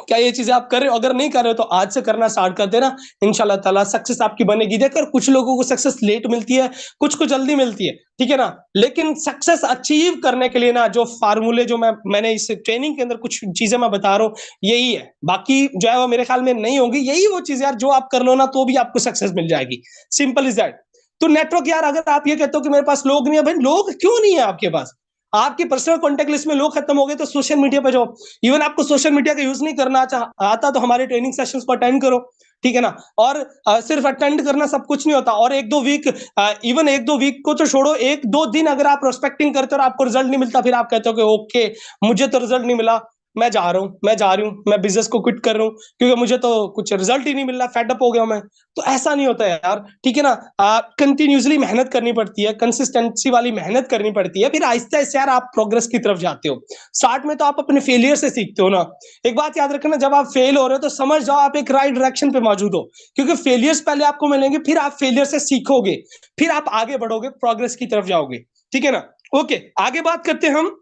क्या ये चीजें आप कर रहे हो? अगर नहीं कर रहे हो तो आज से करना स्टार्ट कर देना, इंशाल्लाह ताला सक्सेस आपकी बनेगी। देखकर कुछ लोगों को सक्सेस लेट मिलती है, कुछ को जल्दी मिलती है, ठीक है ना। लेकिन सक्सेस अचीव करने के लिए ना, जो फार्मूले जो मैंने इस ट्रेनिंग के अंदर कुछ चीजें मैं बता रहा हूँ, यही है। बाकी जो है वो मेरे ख्याल में नहीं होगी। यही वो चीज यार जो आप कर लो ना तो भी आपको सक्सेस मिल जाएगी, सिंपल इज दैट। तो नेटवर्क यार, अगर आप ये कहते हो कि मेरे पास लोग नहीं है, भाई लोग क्यों नहीं है आपके पास? आपके पर्सनल कॉन्टेक्ट लिस्ट में लोग खत्म हो गए तो सोशल मीडिया पे जाओ। इवन आपको सोशल मीडिया का यूज नहीं करना आता तो हमारे ट्रेनिंग सेशंस को अटेंड करो, ठीक है ना। और सिर्फ अटेंड करना सब कुछ नहीं होता। और 1-2 वीक, इवन 1-2 वीक को तो छोड़ो, 1-2 दिन अगर आप प्रोस्पेक्टिंग करते हो और आपको रिजल्ट नहीं मिलता, फिर आप कहते हो कि ओके मुझे तो रिजल्ट नहीं मिला, मैं जा रहा हूँ, मैं जा रही हूँ, मैं बिजनेस को क्विट कर रहा हूँ क्योंकि मुझे तो कुछ रिजल्ट ही नहीं मिल रहा, फेडअप हो गया मैं। तो ऐसा नहीं होता है यार, ठीक है ना। कंटिन्यूसली मेहनत करनी पड़ती है, कंसिस्टेंसी वाली मेहनत करनी पड़ती है, फिर आहिस्ता आहिस्ता यार आप प्रोग्रेस की तरफ जाते हो। स्टार्ट में तो आप अपने फेलियर से सीखते हो ना। एक बात याद रखना, जब आप फेल हो रहे हो तो समझ जाओ आप एक राइट डायरेक्शन पे मौजूद हो, क्योंकि फेलियर्स पहले आपको मिलेंगे, फिर आप फेलियर से सीखोगे, फिर आप आगे बढ़ोगे, प्रोग्रेस की तरफ जाओगे, ठीक है ना। ओके, आगे बात करते हैं हम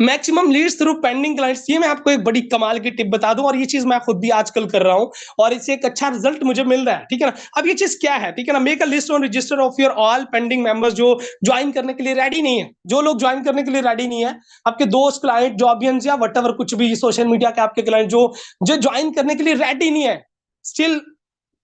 maximum leads through pending clients. ये मैं आपको एक बड़ी कमाल की टिप बता दूं, और ये चीज मैं खुद भी आजकल कर रहा हूं और इससे एक अच्छा रिजल्ट मुझे मिल रहा है, ठीक है ना। अब ये चीज क्या है, ठीक है ना, make a list on register of your all pending members जो ज्वाइन करने के लिए रेडी नहीं है, जो लोग ज्वाइन करने के लिए रेडी नहीं है, आपके दोस्त, क्लाइंट, जॉबियंस या वट एवर, कुछ भी सोशल मीडिया के आपके क्लाइंट जो जो ज्वाइन करने के लिए रेडी नहीं है, स्टिल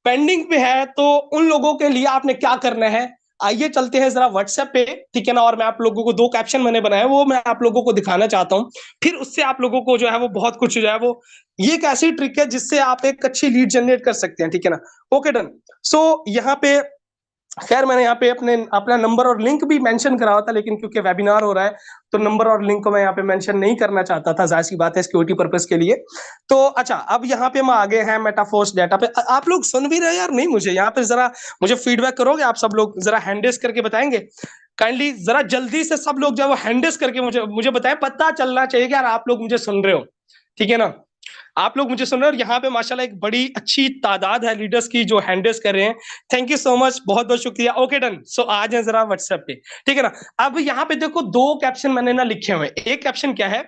पेंडिंग पे है, तो उन लोगों के लिए आपने क्या करना है। आइए चलते हैं जरा व्हाट्सएप पे, ठीक है ना। और मैं आप लोगों को 2 कैप्शन मैंने बनाए, वो मैं आप लोगों को दिखाना चाहता हूँ, फिर उससे आप लोगों को जो है वो बहुत कुछ जो है वो, ये एक ऐसी ट्रिक है जिससे आप एक अच्छी लीड जनरेट कर सकते हैं, ठीक है ना। Okay done. सो यहाँ पे खैर मैंने यहाँ पे अपने अपना नंबर और लिंक भी मेंशन करा हुआ था, लेकिन क्योंकि वेबिनार हो रहा है तो नंबर और लिंक को मैं यहाँ पे मेंशन नहीं करना चाहता था, जाहिर सी बात है सिक्योरिटी पर्पस के लिए। तो अच्छा, अब यहाँ पे हम आगे हैं मेटाफोर्स डेटा पे। आप लोग सुन भी रहे यार? नहीं, मुझे यहाँ पे जरा मुझे फीडबैक करोगे आप सब लोग? जरा हैंडेस करके बताएंगे काइंडली, जरा जल्दी से सब लोग जब हैंडेस करके मुझे मुझे बताएं, पता चलना चाहिए कि यार आप लोग मुझे सुन रहे हो, ठीक है ना। आप लोग मुझे सुन रहे हो और यहाँ पे माशाल्लाह एक बड़ी अच्छी तादाद है लीडर्स की जो हैंडल्स कर रहे हैं। थैंक यू सो मच, बहुत बहुत शुक्रिया। Okay done. सो आ जाए जरा व्हाट्सएप पे, ठीक है ना। अब यहाँ पे देखो 2 कैप्शन मैंने ना लिखे हुए। एक कैप्शन क्या है,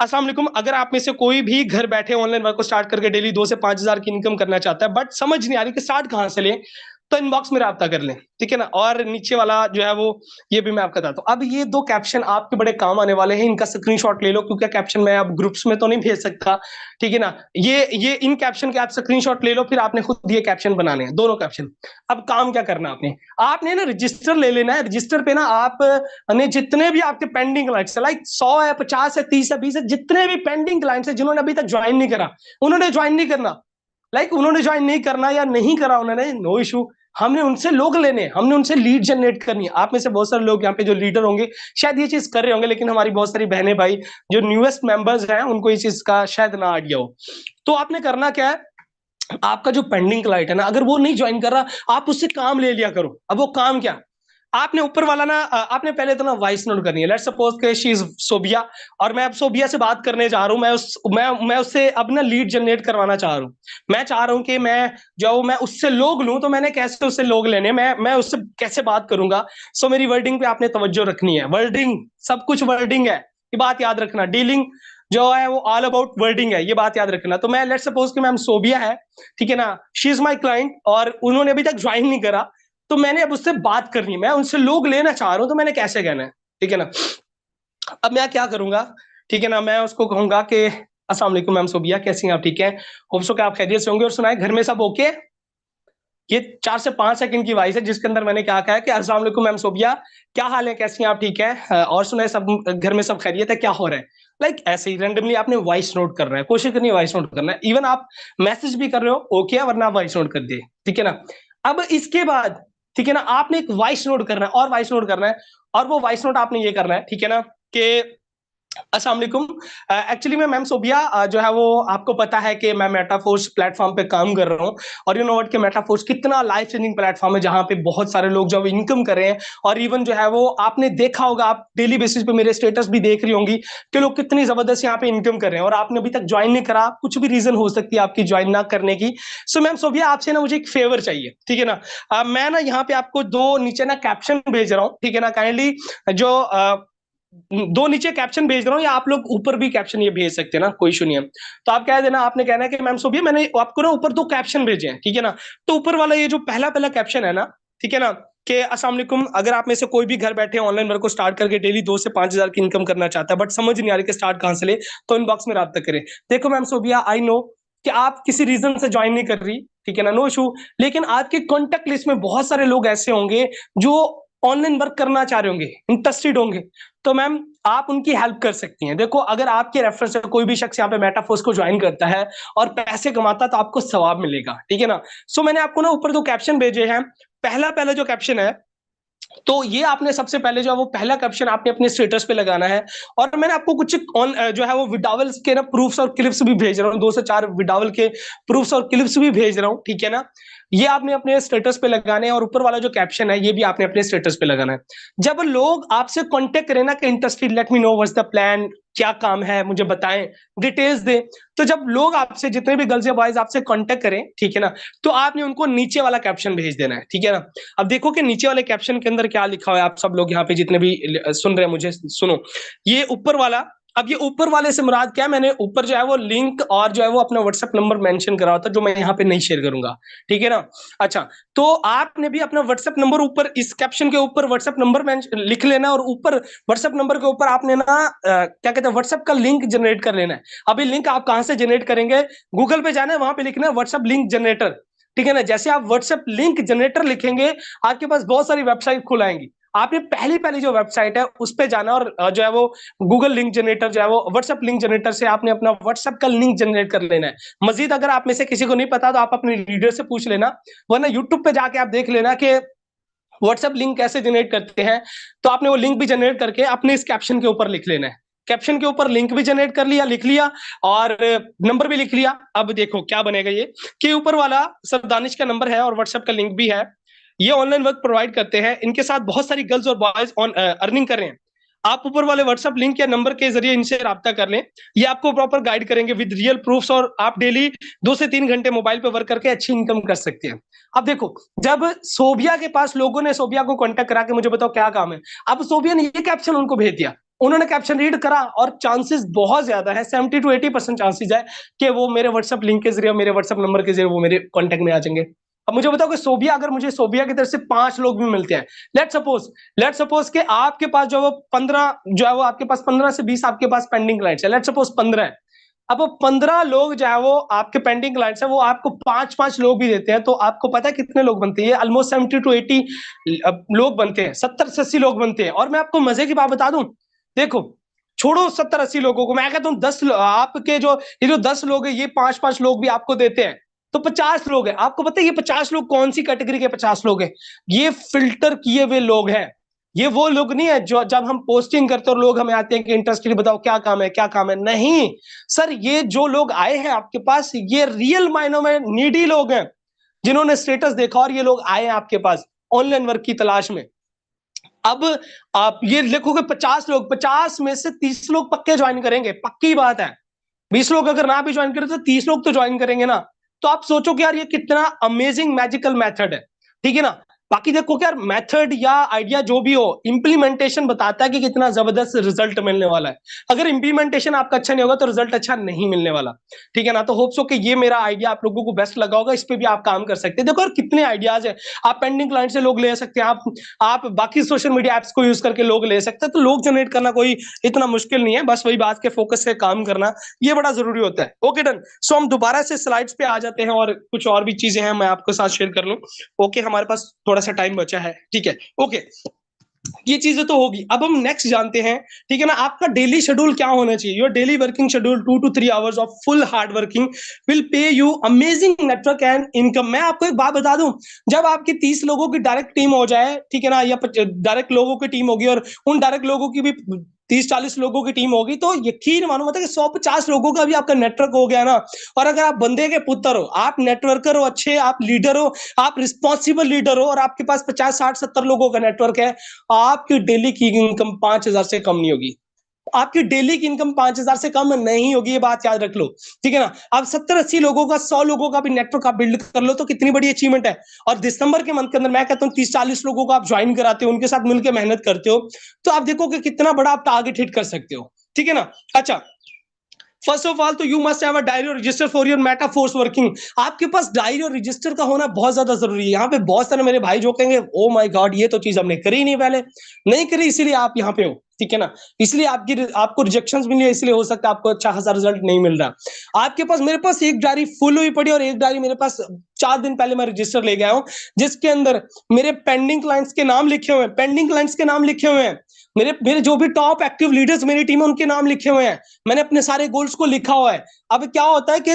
अस्सलाम वालेकुम, अगर आप में से कोई भी घर बैठे ऑनलाइन वर्क को स्टार्ट करके डेली 2 से 5 हजार की इनकम करना चाहता है, बट समझ नहीं आ रही कि स्टार्ट कहाँ से ले, तो इनबॉक्स में राब्ता कर लें, ठीक है ना। और नीचे वाला जो है वो ये भी मैं आपको बताता हूँ। अब ये दो कैप्शन आपके बड़े काम आने वाले हैं, इनका स्क्रीनशॉट ले लो, क्योंकि कैप्शन मैं अब ग्रुप्स में तो नहीं भेज सकता, ठीक है ना। ये इन कैप्शन के आप स्क्रीनशॉट ले लो, फिर आपने खुद ये कैप्शन बनाने हैं, दोनों कैप्शन। अब काम क्या करना आपने, आपने ना रजिस्टर ले लेना है। रजिस्टर पे ना आप ने जितने भी आपके पेंडिंग क्लाइंट्स है, लाइक 100 है, 50 है, 30 है, 20 है, जितने भी पेंडिंग क्लाइंट्स है जिन्होंने अभी तक ज्वाइन नहीं करा, उन्होंने ज्वाइन नहीं करना। उन्होंने ज्वाइन नहीं करना या नहीं करा उन्होंने, नो इशू। हमने उनसे लोग लेने, हमने उनसे लीड जनरेट करनी है। आप में से बहुत सारे लोग यहाँ पे जो लीडर होंगे शायद ये चीज कर रहे होंगे, लेकिन हमारी बहुत सारी बहनें भाई जो न्यूएस्ट मेंबर्स हैं उनको इस चीज का शायद ना आइडिया हो। तो आपने करना क्या है, आपका जो पेंडिंग क्लाइंट है ना, अगर वो नहीं ज्वाइन कर रहा, आप उससे काम ले लिया करो। अब वो काम क्या, आपने ऊपर वाला ना आपने पहले तो ना वॉइस नोट करनी है। लेट्स सपोज के शी इज सोबिया, और मैं अब सोबिया से बात करने जा रहा हूं। मैं उससे अब ना लीड जनरेट करवाना चाह रहा हूं। मैं चाह रहा हूं कि मैं उससे लोग लूं, तो मैंने कैसे उससे लोग लेने, मैं उससे कैसे बात करूंगा। सो मेरी वर्डिंग पे आपने तवज्जो रखनी है। वर्डिंग, सब कुछ वर्डिंग है, ये बात याद रखना। डीलिंग जो है वो ऑल अबाउट वर्डिंग है, ये बात याद रखना। तो मैं लेट्स सपोज कि मैम सोबिया है, ठीक है ना, शी इज माई क्लाइंट, और उन्होंने अभी तक ज्वाइन नहीं करा, तो मैंने अब उससे बात करनी है, मैं उनसे लोग लेना चाह रहा हूं, तो मैंने कैसे कहना है, ठीक है ना। अब मैं क्या करूंगा, ठीक है ना, मैं उसको कहूंगा कि अस्सलाम वालेकुम मैम सोबिया, कैसी हैं आप, ठीक है, होप सो कि आप खैरियत से होंगे, और सुनाए घर में सब ओके। ये 4 से 5 सेकंड की वॉइस है जिसके अंदर मैंने क्या कहा है कि अस्सलाम वालेकुम मैम सोबिया, क्या हाल है, कैसी हैं आप, ठीक है, और सुनाए सब घर में सब खैरियत है, क्या हो रहा है। ऐसे ही रैंडमली आपने वॉइस नोट करना है, कोशिश करनी है वॉइस नोट करना है। इवन आप मैसेज भी कर रहे हो ओके, वरना आप वॉइस नोट कर दिए, ठीक है ना। अब इसके बाद, ठीक है ना, आपने एक वॉइस नोट करना है, और वॉइस नोट करना है, और वो वॉइस नोट आपने ये करना है, ठीक है ना, कि अस्सलाम वालेकुम, एक्चुअली मैं मैम सोबिया जो है वो आपको पता है कि मैं मेटाफोर्स प्लेटफॉर्म पे काम कर रहा हूँ, और यू नो व्हाट कि मेटाफोर्स कितना लाइफ चेंजिंग प्लेटफॉर्म है जहां पे बहुत सारे लोग जो इनकम कर रहे हैं। और इवन जो है वो आपने देखा होगा, आप डेली बेसिस पे मेरे स्टेटस भी देख रही होंगी कि लोग कितनी जबरदस्त यहाँ पे इनकम कर रहे हैं, और आपने अभी तक ज्वाइन नहीं करा, कुछ भी रीजन हो सकती है आपकी ज्वाइन ना करने की। सो मैम सोबिया, आपसे ना मुझे एक फेवर चाहिए, ठीक है ना। मैं ना यहाँ पे आपको दो नीचे ना कैप्शन भेज रहा हूँ, ठीक है ना, काइंडली जो दो नीचे कैप्शन भेज रहा हूँ, या आप लोग ऊपर भी कैप्शन ये भेज सकते हैं ना, कोई इशू नहीं है। तो आप कह देना, आपने कहना है कि मैम सोबिया मैंने आपको ना ऊपर दो कैप्शन भेजे हैं, ठीक है ना। तो ऊपर वाला ये जो पहला पहला कैप्शन है ना, ठीक है ना, कि अस्सलाम वालेकुम, अगर आप में से कोई भी घर बैठे ऑनलाइन वर्क को स्टार्ट करके डेली 2 से 5 हज़ार की इनकम करना चाहता है, बट समझ नहीं आ रही कि स्टार्ट कहां से ले, तो इनबॉक्स में राब्ता करें। देखो मैम सोबिया, आई नो कि आप किसी रीजन से ज्वाइन नहीं कर रही, ठीक है ना, नो इशू। लेकिन आपके कॉन्टेक्ट लिस्ट में बहुत सारे लोग ऐसे होंगे जो ऑनलाइन वर्क करना चाह रहे होंगे, इंटरेस्टेड होंगे, तो मैम आप उनकी हेल्प कर सकती हैं। देखो, अगर आपके रेफरेंस से कोई भी शख्स यहाँ पे मेटाफोर्स को ज्वाइन करता है और पैसे कमाता है, तो आपको सवाब मिलेगा, ठीक है ना। सो मैंने आपको ना ऊपर दो कैप्शन भेजे हैं। पहला पहला जो कैप्शन है, तो ये आपने सबसे पहले जो है वो पहला कैप्शन आपने अपने स्टेटस पे लगाना है। और मैंने आपको कुछ जो है वो विडावल्स के ना प्रूफ्स और क्लिप्स भी भेज रहा हूँ, 2 से 4 विडावल के प्रूफ्स और क्लिप्स भी भेज रहा हूँ, ठीक है ना। ये आपने अपने स्टेटस पे लगाने हैं, और ऊपर वाला जो कैप्शन है ये भी आपने अपने स्टेटस पे लगाना है। जब लोग आपसे कांटेक्ट करें ना कि interested, let me know what's the plan, क्या काम है मुझे बताएं, डिटेल्स दें, तो जब लोग आपसे, जितने भी गर्ल्स या बॉयज आपसे कांटेक्ट करें, ठीक है ना, तो आपने उनको नीचे वाला कैप्शन भेज देना है, ठीक है ना। अब देखो कि नीचे वाले कैप्शन के अंदर क्या लिखा हुआ है, आप सब लोग यहाँ पे जितने भी सुन रहे हैं मुझे सुनो। ये ऊपर वाला, अब ये ऊपर वाले से मुराद क्या है, मैंने ऊपर जो है वो लिंक और जो है वो अपना व्हाट्सएप नंबर मेंशन करा होता है, जो मैं यहाँ पे नहीं शेयर करूंगा, ठीक है ना। अच्छा, तो आपने भी अपना व्हाट्सएप नंबर ऊपर इस कैप्शन के ऊपर व्हाट्सएप नंबर लिख लेना, और ऊपर व्हाट्सएप नंबर के ऊपर आपने ना क्या कहते हैं, व्हाट्सएप का लिंक जनरेट कर लेना है। अभी लिंक आप कहां से जनरेट करेंगे, गूगल पे जाना है, वहां पे लिखना है व्हाट्सएप लिंक जनरेटर, ठीक है ना। जैसे आप व्हाट्सएप लिंक जनरेटर लिखेंगे, आपके पास बहुत सारी वेबसाइट खुल आएंगी। आपने पहली पहली जो वेबसाइट है उस पे जाना, और जो है वो गूगल लिंक जनरेटर जो है वो व्हाट्सएप लिंक जनरेटर से आपने अपना व्हाट्सएप का लिंक जनरेट कर लेना है। मजीद अगर आप में से किसी को नहीं पता तो आप अपने लीडर से पूछ लेना, वरना यूट्यूब पे जाके आप देख लेना कि व्हाट्सएप लिंक कैसे जनरेट करते हैं। तो आपने वो लिंक भी जनरेट करके अपने इस कैप्शन के ऊपर लिख लेना है। कैप्शन के ऊपर लिंक भी जनरेट कर लिया, लिख लिया, और नंबर भी लिख लिया। अब देखो क्या बनेगा, ये कि ऊपर वाला सर दानिश का नंबर है और व्हाट्सएप का लिंक भी है। ये ऑनलाइन वर्क प्रोवाइड करते हैं, इनके साथ बहुत सारी गर्ल्स और बॉयज ऑन अर्निंग कर रहे हैं। आप ऊपर वाले व्हाट्सएप लिंक या नंबर के जरिए इनसे राब्ता कर लें, ये आपको प्रॉपर गाइड करेंगे विद रियल प्रूफ्स, और आप डेली 2 से 3 घंटे मोबाइल पे वर्क करके अच्छी इनकम कर सकते हैं। अब देखो, जब सोबिया के पास लोगों ने सोबिया को कांटेक्ट करा के मुझे बताओ क्या काम है, अब सोबिया ने ये कैप्शन उनको भेज दिया, उन्होंने कैप्शन रीड करा, और चांसेस बहुत ज्यादा है, 70 to 80% चांसेस है कि वो मेरे व्हाट्सएप लिंक के जरिए, मेरे व्हाट्सएप नंबर के जरिए वो मेरे कांटेक्ट में आ जाएंगे। अब मुझे बताओ कि सोबिया, अगर मुझे सोबिया की तरफ से 5 लोग भी मिलते हैं, लेट सपोज कि आपके पास जो है वो 15, जो है वो आपके पास 15 से 20 आपके पास पेंडिंग क्लाइंट्स है, लेट सपोज 15 है। अब वो 15 लोग जो है वो आपके पेंडिंग क्लाइंट्स है, वो आपको 5-5 लोग भी देते हैं, तो आपको पता है कितने लोग बनते हैं? ऑलमोस्ट 70 to 80 लोग बनते हैं, 70 से 80 लोग बनते हैं। और मैं आपको मजे की बात बता दूं, देखो, छोड़ो 70-80 लोगों को, मैं कहता हूँ 10, आपके जो ये जो 10 लोग हैं, ये 5-5 लोग भी आपको देते हैं, तो 50 लोग हैं। आपको पता है ये 50 लोग कौन सी कैटेगरी के 50 लोग हैं? ये फिल्टर किए हुए लोग हैं। ये वो लोग नहीं है जो जब हम पोस्टिंग करते हैं और लोग हमें आते हैं कि इंटरेस्टेड, बताओ क्या काम है, क्या काम है। नहीं सर, ये जो लोग आए हैं आपके पास, ये रियल मायनों में नीडी लोग हैं, जिन्होंने स्टेटस देखा और ये लोग आए हैं आपके पास ऑनलाइन वर्क की तलाश में। अब आप ये लिखोगे 50 लोग, 50 में से 30 लोग पक्के ज्वाइन करेंगे, पक्की बात है। 20 लोग अगर ना भी ज्वाइन करें तो 30 लोग तो ज्वाइन करेंगे ना। तो आप सोचो कि यार ये कितना अमेजिंग मैजिकल मेथड है, ठीक है ना। बाकी देखो कि यार मेथड या आइडिया जो भी हो, इंप्लीमेंटेशन बताता है कि कितना जबरदस्त रिजल्ट मिलने वाला है। अगर इंप्लीमेंटेशन आपका अच्छा नहीं होगा तो रिजल्ट अच्छा नहीं मिलने वाला, ठीक है ना। तो होप्स हो कि ये मेरा आइडिया आप लोगों को बेस्ट लगा होगा, इस पे भी आप काम कर सकते हैं। देखो यार कितने आइडियाज है, आप पेंडिंग क्लाइंट से लोग ले सकते हैं, आप बाकी सोशल मीडिया एप्स को यूज करके लोग ले सकते हैं। तो लोग जनरेट करना कोई इतना मुश्किल नहीं है, बस वही बात के फोकस से काम करना, ये बड़ा जरूरी होता है। Okay done. सो हम दोबारा से स्लाइड्स पे आ जाते हैं और कुछ और भी चीजें हैं मैं आपके साथ शेयर कर लूं। ओके, हमारे पास थोड़ा सा टाइम बचा है, ठीक है। ओके, ये चीजें तो होगी। अब हम नेक्स्ट जानते हैं, ठीक है ना, आपका डेली शेड्यूल क्या होना चाहिए। Your daily working schedule 2 to 3 hours of full hard working will pay you amazing network and income. मैं आपको एक बात बता दूं, जब आपकी 30 लोगों की डायरेक्ट टीम हो जाए, ठीक है ना, या डायरेक्ट लोगों की टीम होगी और उन डायरेक्ट लोगों की भी 30-40 लोगों की टीम होगी, तो यकीन मानो मतलब कि 150 लोगों का भी आपका नेटवर्क हो गया ना। और अगर आप बंदे के पुत्र हो, आप नेटवर्कर हो अच्छे, आप लीडर हो, आप रिस्पॉन्सिबल लीडर हो, और आपके पास 50-60-70 लोगों का नेटवर्क है, आपकी डेली की इनकम 5,000 से कम नहीं होगी। आपकी डेली की इनकम 5,000 से कम नहीं होगी, ये बात याद रख लो, ठीक है ना। अब 70-80 लोगों का, 100 लोगों का भी नेटवर्क आप बिल्ड कर लो तो कितनी बड़ी अचीवमेंट है। और दिसंबर के मंथ के अंदर मैं कहता हूँ 30-40 लोगों को आप ज्वाइन कराते हो, उनके साथ मिलकर मेहनत करते हो, तो आप देखो कि कितना बड़ा आप टारगेट हिट कर सकते हो, ठीक है ना। अच्छा, फर्स्ट ऑफ ऑल तो you must have a diary और register for your metaforce working. आपके पास डायरी और रजिस्टर का होना बहुत ज्यादा जरूरी है। यहाँ पे बहुत सारे मेरे भाई जो कहेंगे ओ माय गॉड ये तो चीज हमने करी नहीं, पहले नहीं करी, इसीलिए आप यहाँ पे हो, ठीक है ना। इसलिए आपको रिजेक्शंस मिली है, इसलिए हो सकता है आपको अच्छा खासा रिजल्ट नहीं मिल रहा। आपके पास, मेरे पास एक डायरी फुल हुई पड़ी और एक डायरी मेरे पास 4 दिन पहले मैं रजिस्टर ले गया हूँ, जिसके अंदर मेरे पेंडिंग क्लाइंट्स के नाम लिखे हुए हैं, पेंडिंग क्लाइंट्स के नाम लिखे हुए हैं, मेरे मेरे जो भी टॉप एक्टिव लीडर्स मेरी टीम है उनके नाम लिखे हुए हैं, मैंने अपने सारे गोल्स को लिखा हुआ है। अब क्या होता है कि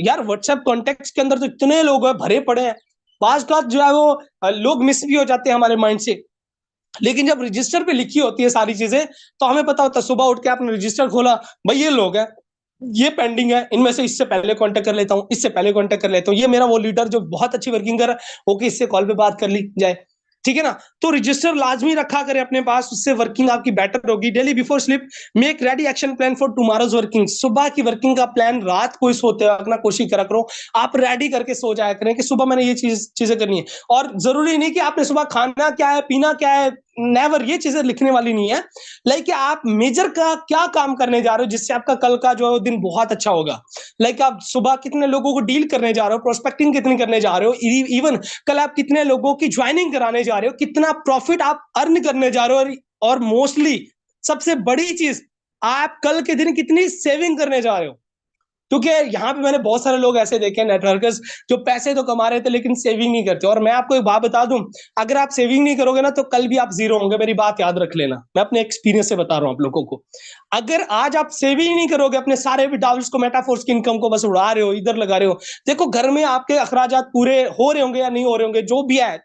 यार व्हाट्सएप कॉन्टेक्ट्स के अंदर तो इतने लोग हैं, भरे पड़े हैं, पास क्लास जो है वो लोग मिस भी हो जाते हैं हमारे माइंड से। लेकिन जब रजिस्टर पे लिखी होती है सारी चीजें, तो हमें पता होता है, सुबह उठ के आपने रजिस्टर खोला, भाई ये लोग हैं, ये पेंडिंग है, इनमें से इससे पहले कांटेक्ट कर लेता हूँ, इससे पहले कांटेक्ट कर लेता हूँ, ये मेरा वो लीडर जो बहुत अच्छी वर्किंग कर रहा है, ओके इससे कॉल पे बात कर ली जाए, ठीक है ना। तो रजिस्टर लाजमी रखा करें अपने पास, उससे वर्किंग आपकी बेटर होगी। Daily before sleep make ready action plan for tomorrow's working. सुबह की वर्किंग का प्लान रात को ही सोते वक्त ना कोशिश करा करो, आप रेडी करके सो जाया करें कि सुबह मैंने ये चीजें करनी है। और जरूरी नहीं कि आपने सुबह खाना क्या है, पीना क्या है, नेवर, ये चीजें लिखने वाली नहीं है। लाइक आप मेजर का क्या काम करने जा रहे हो जिससे आपका कल का जो है दिन बहुत अच्छा होगा। लाइक आप सुबह कितने लोगों को डील करने जा रहे हो, प्रोस्पेक्टिंग कितनी करने जा रहे हो, इवन कल आप कितने लोगों की ज्वाइनिंग कराने जा रहे हो, कितना प्रॉफिट आप अर्न करने जा रहे हो, और मोस्टली सबसे बड़ी चीज, आप कल के दिन कितनी सेविंग करने जा रहे हो। क्योंकि यहाँ पे मैंने बहुत सारे लोग ऐसे देखे हैं नेटवर्कर्स जो पैसे तो कमा रहे थे लेकिन सेविंग नहीं करते। और मैं आपको एक बात बता दूं, अगर आप सेविंग नहीं करोगे ना तो कल भी आप जीरो होंगे, मेरी बात याद रख लेना, मैं अपने एक्सपीरियंस से बता रहा हूं आप लोगों को। अगर आज आप सेविंग नहीं करोगे, अपने सारे विड्रॉल्स को, मेटाफोर्स की इनकम को बस उड़ा रहे हो, इधर लगा रहे हो, देखो घर में आपके अखराजात पूरे हो रहे होंगे या नहीं हो रहे होंगे, जो भी है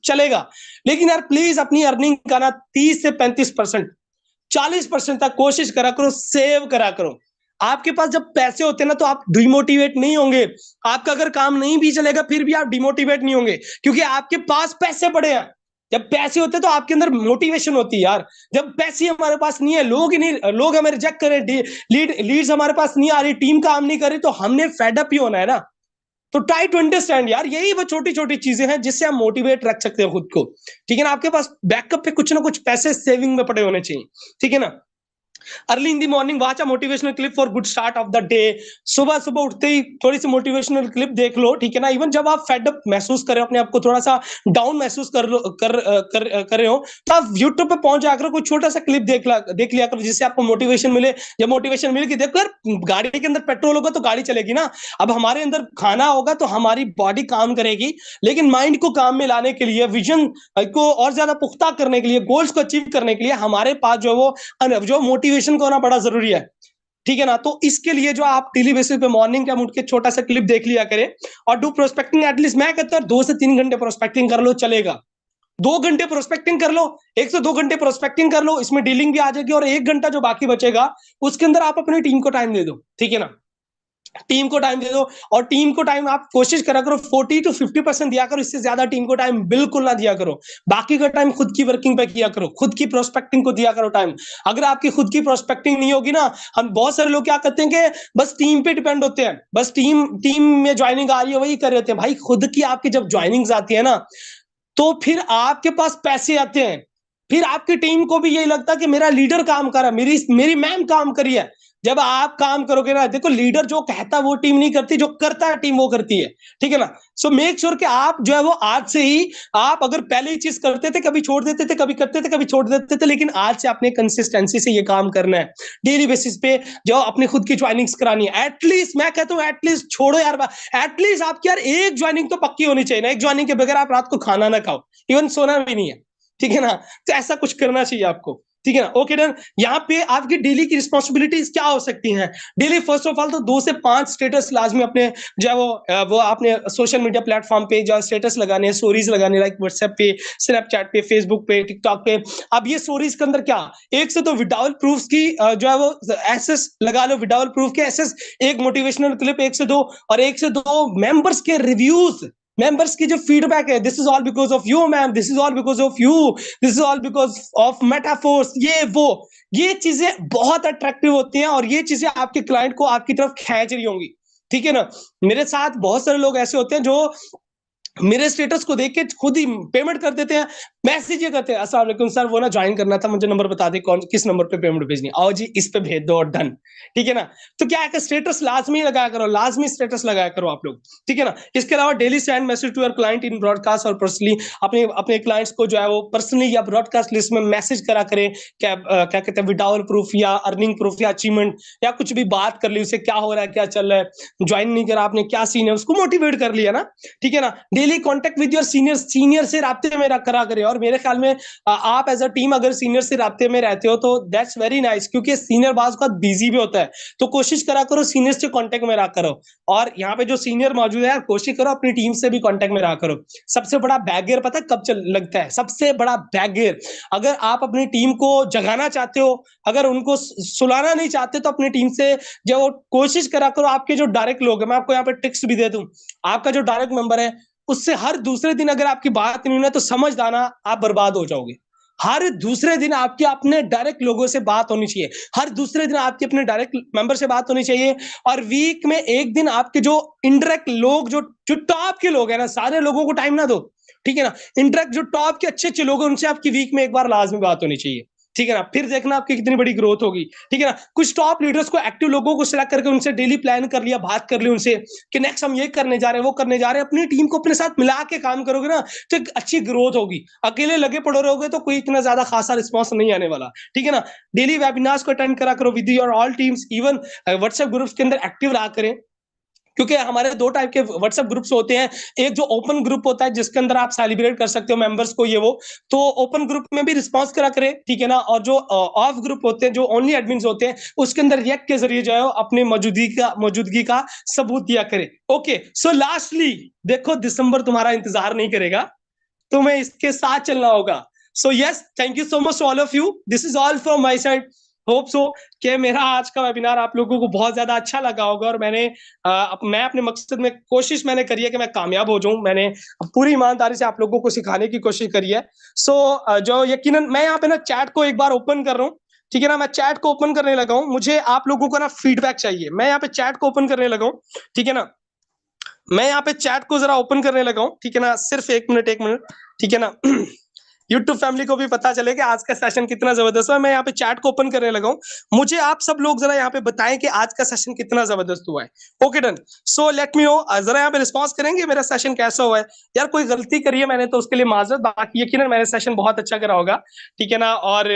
चलेगा, लेकिन यार प्लीज अपनी अर्निंग का ना 30 से 35%, 40% तक कोशिश करा करो, सेव करा करो। आपके पास जब पैसे होते हैं ना तो आप डिमोटिवेट नहीं होंगे, आपका अगर काम नहीं भी चलेगा फिर भी आप डिमोटिवेट नहीं होंगे, क्योंकि आपके पास पैसे पड़े हैं। जब पैसे होते हैं तो आपके अंदर मोटिवेशन होती है यार। जब पैसे हमारे पास नहीं है, लोग ही नहीं, लोग हमें रिजेक्ट करें, लीड्स हमारे पास नहीं आ रही, टीम काम नहीं कर रही, तो हमने फेडअप ही होना है ना। तो ट्राई टू अंडरस्टैंड यार, यही वो छोटी छोटी चीजें हैं जिससे आप मोटिवेट रख सकते हैं खुद को, ठीक है ना। आपके पास बैकअप पे कुछ ना कुछ पैसे सेविंग में पड़े होने चाहिए, ठीक है ना। Early in the morning watch a motivational clip for good start of the day. सुबह सुबह उठते ही थोड़ी सी मोटिवेशनल क्लिप देख लो, ठीक है ना। इवन जब आप फेड अप महसूस कर रहे हो, अपने आप को थोड़ा सा डाउन महसूस कर लो, कर रहे हो, तो आप यूट्यूब पे पहुंच जाकर कोई छोटा सा क्लिप देख लिया करो, जिससे आपको मोटिवेशन मिले। जब मोटिवेशन मिले कि देखो यार, गाड़ी के अंदर पेट्रोल होगा तो गाड़ी चलेगी ना। अब हमारे अंदर खाना होगा तो हमारी बॉडी काम करेगी, लेकिन माइंड को काम में लाने के लिए, विजन को और ज्यादा पुख्ता करने के लिए, गोल्स को अचीव करने के लिए हमारे पास जो मोटिवेशन को होना बड़ा जरूरी है, ठीक है ना। तो इसके लिए जो आप डेली बेसिस पे मॉर्निंग का उठ के छोटा सा क्लिप देख लिया करें, और डू प्रोस्पेक्टिंग एटलीस्ट, मैं कहता हूँ 2 से 3 घंटे प्रोस्पेक्टिंग कर लो, चलेगा। 2 घंटे प्रोस्पेक्टिंग कर लो, 1 से 2 घंटे प्रोस्पेक्टिंग कर लो, इसमें डीलिंग भी आ जाएगी, और 1 घंटा जो बाकी बचेगा उसके अंदर आप अपनी टीम को टाइम दे दो, ठीक है ना। टीम को टाइम दे दो, और टीम को टाइम आप कोशिश करा करो 40 to 50% दिया करो, इससे ज्यादा टीम को टाइम बिल्कुल ना दिया करो। बाकी का टाइम खुद की वर्किंग पे किया करो, खुद की प्रोस्पेक्टिंग को दिया करो टाइम। अगर आपकी खुद की प्रोस्पेक्टिंग नहीं होगी ना, हम बहुत सारे लोग क्या करते हैं कि बस टीम पे डिपेंड होते हैं, बस टीम टीम में ज्वाइनिंग आ रही है वही कर रहे होते हैं। भाई खुद की आपकी जब ज्वाइनिंग आती है ना, तो फिर आपके पास पैसे आते हैं, फिर आपकी टीम को भी यही लगता है कि मेरा लीडर काम कर रहा है, मेरी मेरी मैम काम करी है। जब आप काम करोगे ना, देखो लीडर जो कहता है वो टीम नहीं करती, जो करता है टीम वो करती है, ठीक है ना। सो मेक श्योर कि आप जो है वो आज से ही, आप अगर पहले ही चीज करते थे, कभी छोड़ देते थे, कभी करते थे, कभी छोड़ देते थे, लेकिन आज से आपने कंसिस्टेंसी से ये काम करना है। डेली बेसिस पे जो अपनी खुद की ज्वाइनिंग्स करानी है, एटलीस्ट मैं कहता हूँ एटलीस्ट, छोड़ो यार, एटलीस्ट आपकी यार एक ज्वाइनिंग तो पक्की होनी चाहिए ना। एक ज्वाइनिंग के बगैर आप रात को खाना ना खाओ, इवन सोना भी नहीं है, ठीक है ना। तो ऐसा कुछ करना चाहिए आपको, ठीक है ना। Okay done. यहाँ पे आपकी डेली की रिस्पॉन्सिबिलिटीज क्या हो सकती हैं? डेली फर्स्ट ऑफ ऑल तो 2 से 5 स्टेटस लाजमी अपने जो है वो आपने सोशल मीडिया प्लेटफॉर्म पे जो स्टेटस लगाने हैं, स्टोरीज लगाने, लाइक व्हाट्सएप पे, स्नैपचैट पे, फेसबुक पे, टिकटॉक पे। अब ये स्टोरीज के अंदर क्या, एक से तो विदाउट प्रूफ की जो है वो एसेस लगा लो, विदाउट प्रूफ के एसेस, एक मोटिवेशनल क्लिप 1 से 2, और 1 से 2 मेंबर्स के रिव्यूज, मेंबर्स की जो फीडबैक है, this is all because of you ma'am, this is all because of you, this is all because of metaphors, ये वो, ये चीजें बहुत अट्रैक्टिव होती हैं, और ये चीजें आपके क्लाइंट को आपकी तरफ खींच रही होंगी, ठीक है ना। मेरे साथ बहुत सारे लोग ऐसे होते हैं जो मेरे स्टेटस को देख के खुद ही पेमेंट कर देते हैं, मैसेज ये करते हैं, अस्सलाम वालेकुम सर, वो ना ज्वाइन करना था, मुझे नंबर बता दे कौन किस नंबर पे पेमेंट भेजनी है, आओ जी इस पे भेज दो और डन, ठीक है ना। तो क्या है कि स्टेटस लाजमी लगाया करो, लाजमी स्टेटस लगाया करो आप लोग, ठीक है ना। इसके अलावा daily send message to your client in broadcast, और पर्सनली अपने अपने क्लाइंट्स को जो है वो पर्सनली या ब्रॉडकास्ट लिस्ट में मैसेज करा करें, क्या कहते हैं, विदाउट प्रूफ या अर्निंग प्रूफ या अचीवमेंट, या कुछ भी बात कर ली, उसे क्या हो रहा है, क्या चल रहा है, ज्वाइन नहीं करा आपने, क्या सीन है, उसको मोटिवेट कर लिया ना, ठीक है ना। Daily contact with your senior से राब्ते में करा करें, और मेरे ख्याल में आप एज अ टीम अगर सीनियर से राब्ते में रहते हो तो दैट्स वेरी नाइस, क्योंकि सीनियर बाज का बिजी भी होता है, तो कोशिश करा करो सीनियर से कांटेक्ट में रहा करो। और यहाँ पे जो सीनियर मौजूद है, कोशिश करो अपनी टीम से भी कांटेक्ट में रहा करो। सबसे बड़ा बैगेयर पता है कब लगता है? सबसे बड़ा बैगेयर, अगर आप अपनी टीम को जगाना चाहते हो, अगर उनको सुलाना नहीं चाहते, तो अपनी टीम से जो कोशिश करा करो, आपके जो डायरेक्ट लोग हैं, मैं आपको यहाँ पे टिप्स भी दे दूं, आपका जो डायरेक्ट मेंबर है उससे हर दूसरे दिन अगर आपकी बात नहीं हुई ना, तो समझ जाना आप बर्बाद हो जाओगे। हर दूसरे दिन आपके अपने डायरेक्ट लोगों से बात होनी चाहिए, हर दूसरे दिन आपके अपने डायरेक्ट मेंबर से बात होनी चाहिए, और वीक में एक दिन आपके जो इनडायरेक्ट लोग, जो जो टॉप के लोग हैं ना, सारे लोगों को टाइम ना दो, ठीक है ना। इनडायरेक्ट जो टॉप के अच्छे अच्छे लोग हैं, उनसे आपकी वीक में एक बार लाजमी बात होनी चाहिए, ठीक है ना। फिर देखना आपकी कितनी बड़ी ग्रोथ होगी, ठीक है ना। कुछ टॉप लीडर्स को, एक्टिव लोगों को सिलेक्ट करके उनसे डेली प्लान कर लिया, बात कर ली उनसे कि नेक्स्ट हम ये करने जा रहे हैं, वो करने जा रहे हैं, अपनी टीम को अपने साथ मिला के काम करोगे ना, तो एक अच्छी ग्रोथ होगी। अकेले लगे पड़े रहोगे तो कोई इतना ज्यादा खासा रिस्पॉन्स नहीं आने वाला, ठीक है ना। डेली वेबिनार्स को अटेंड करा करो with your all teams, even WhatsApp groups के अंदर एक्टिव रहा करें, क्योंकि हमारे 2 टाइप के व्हाट्सएप ग्रुप्स होते हैं। एक जो ओपन ग्रुप होता है, जिसके अंदर आप सेलिब्रेट कर सकते हो मेंबर्स को, ये वो, तो ओपन ग्रुप में भी रिस्पॉन्स करा करें, ठीक है ना। और जो ऑफ ग्रुप होते हैं, जो ओनली एडमिन्स होते हैं, उसके अंदर रिएक्ट के जरिए जो है अपनी मौजूदगी का सबूत दिया करें। ओके, सो लास्टली देखो, दिसंबर तुम्हारा इंतजार नहीं करेगा, तुम्हें इसके साथ चलना होगा। So yes, thank you so much all of you, this is all from my side. Hope so कि मेरा आज का वेबिनार आप लोगों को बहुत ज्यादा अच्छा लगा होगा, और मैं अपने मकसद में कोशिश मैंने करी है कि मैं कामयाब हो जाऊं। मैंने पूरी ईमानदारी से आप लोगों को सिखाने की कोशिश करी है। सो जो यकीनन मैं यहाँ पे ना चैट को एक बार ओपन कर रहा हूँ, ठीक है ना। मैं चैट को ओपन करने लगा हूँ, मुझे आप लोगों को ना फीडबैक चाहिए। मैं यहाँ पे चैट को ओपन करने लगा हूँ, ठीक है ना। मैं यहाँ पे चैट को जरा ओपन करने लगा हूँ, ठीक है ना। सिर्फ 1 मिनट, 1 मिनट, ठीक है ना। यूट्यूब फैमिली को भी पता चले कि आज का सेशन कितना जबरदस्त हुआ। मैं यहाँ पे चैट को ओपन करने लगा हूँ, मुझे आप सब लोग जरा यहाँ पे बताएं कि आज का सेशन कितना जबरदस्त हुआ है। Okay done, so let me know, जरा यहाँ पे रिस्पॉन्स करेंगे मेरा सेशन कैसा हुआ है। यार कोई गलती करी है मैंने तो उसके लिए माजरत, बाकी यकीनन मैंने सेशन बहुत अच्छा करा होगा, ठीक है ना। और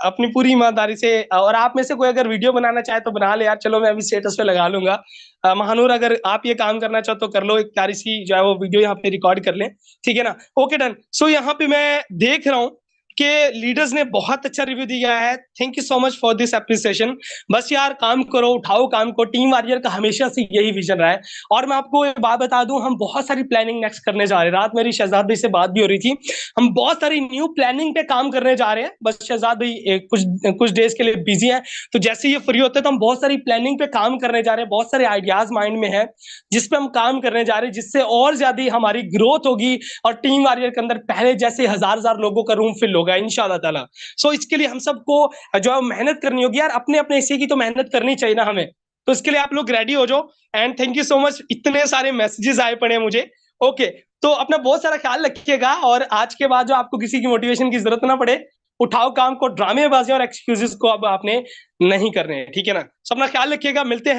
अपनी पूरी ईमानदारी से, और आप में से कोई अगर वीडियो बनाना चाहे तो बना ले यार, चलो मैं अभी स्टेटस पे लगा लूंगा। महानूर अगर आप ये काम करना चाहो तो कर लो, एक प्यारी सी जो है वो वीडियो यहाँ पे रिकॉर्ड कर लें, ठीक है ना। ओके डन, सो यहाँ पे मैं देख रहा हूँ कि लीडर्स ने बहुत अच्छा रिव्यू दिया है। Thank you so much for this appreciation. बस यार काम करो, उठाओ काम को, टीम वॉरियर का हमेशा से यही विजन रहा है। और मैं आपको एक बात बता दूं, हम बहुत सारी प्लानिंग नेक्स्ट करने जा रहे हैं। रात मेरी शहजाद भाई से बात भी हो रही थी, हम बहुत सारी न्यू प्लानिंग पे काम करने जा रहे हैं। बस शहजाद भाई कुछ कुछ डेज के लिए बिजी है, तो जैसे ये फ्री होते हैं तो हम बहुत सारी प्लानिंग पे काम करने जा रहे हैं। बहुत सारे आइडियाज माइंड में है जिसपे हम काम करने जा रहे हैं, जिससे और ज्यादा हमारी ग्रोथ होगी और टीम वॉरियर के अंदर पहले जैसे हजार हजार लोगों का रूम फिल होगा इंशाल्लाह ताला। सो इसके लिए हम सबको जो है मेहनत करनी होगी यार, अपने अपने हिस्से की तो मेहनत करनी चाहिए ना हमें। तो इसके लिए आप लोग रेडी हो जाओ। And thank you so much, इतने सारे मैसेजेस आए पड़े हैं मुझे। ओके, तो अपना बहुत सारा ख्याल रखिएगा, और आज के बाद जो आपको किसी की मोटिवेशन की जरूरत ना पड़े, उठाओ काम को, ड्रामेबाजी और एक्सक्यूजेस को अब आपने नहीं करने हैं, ठीक है ना। सब अपना ख्याल रखिएगा, मिलते हैं।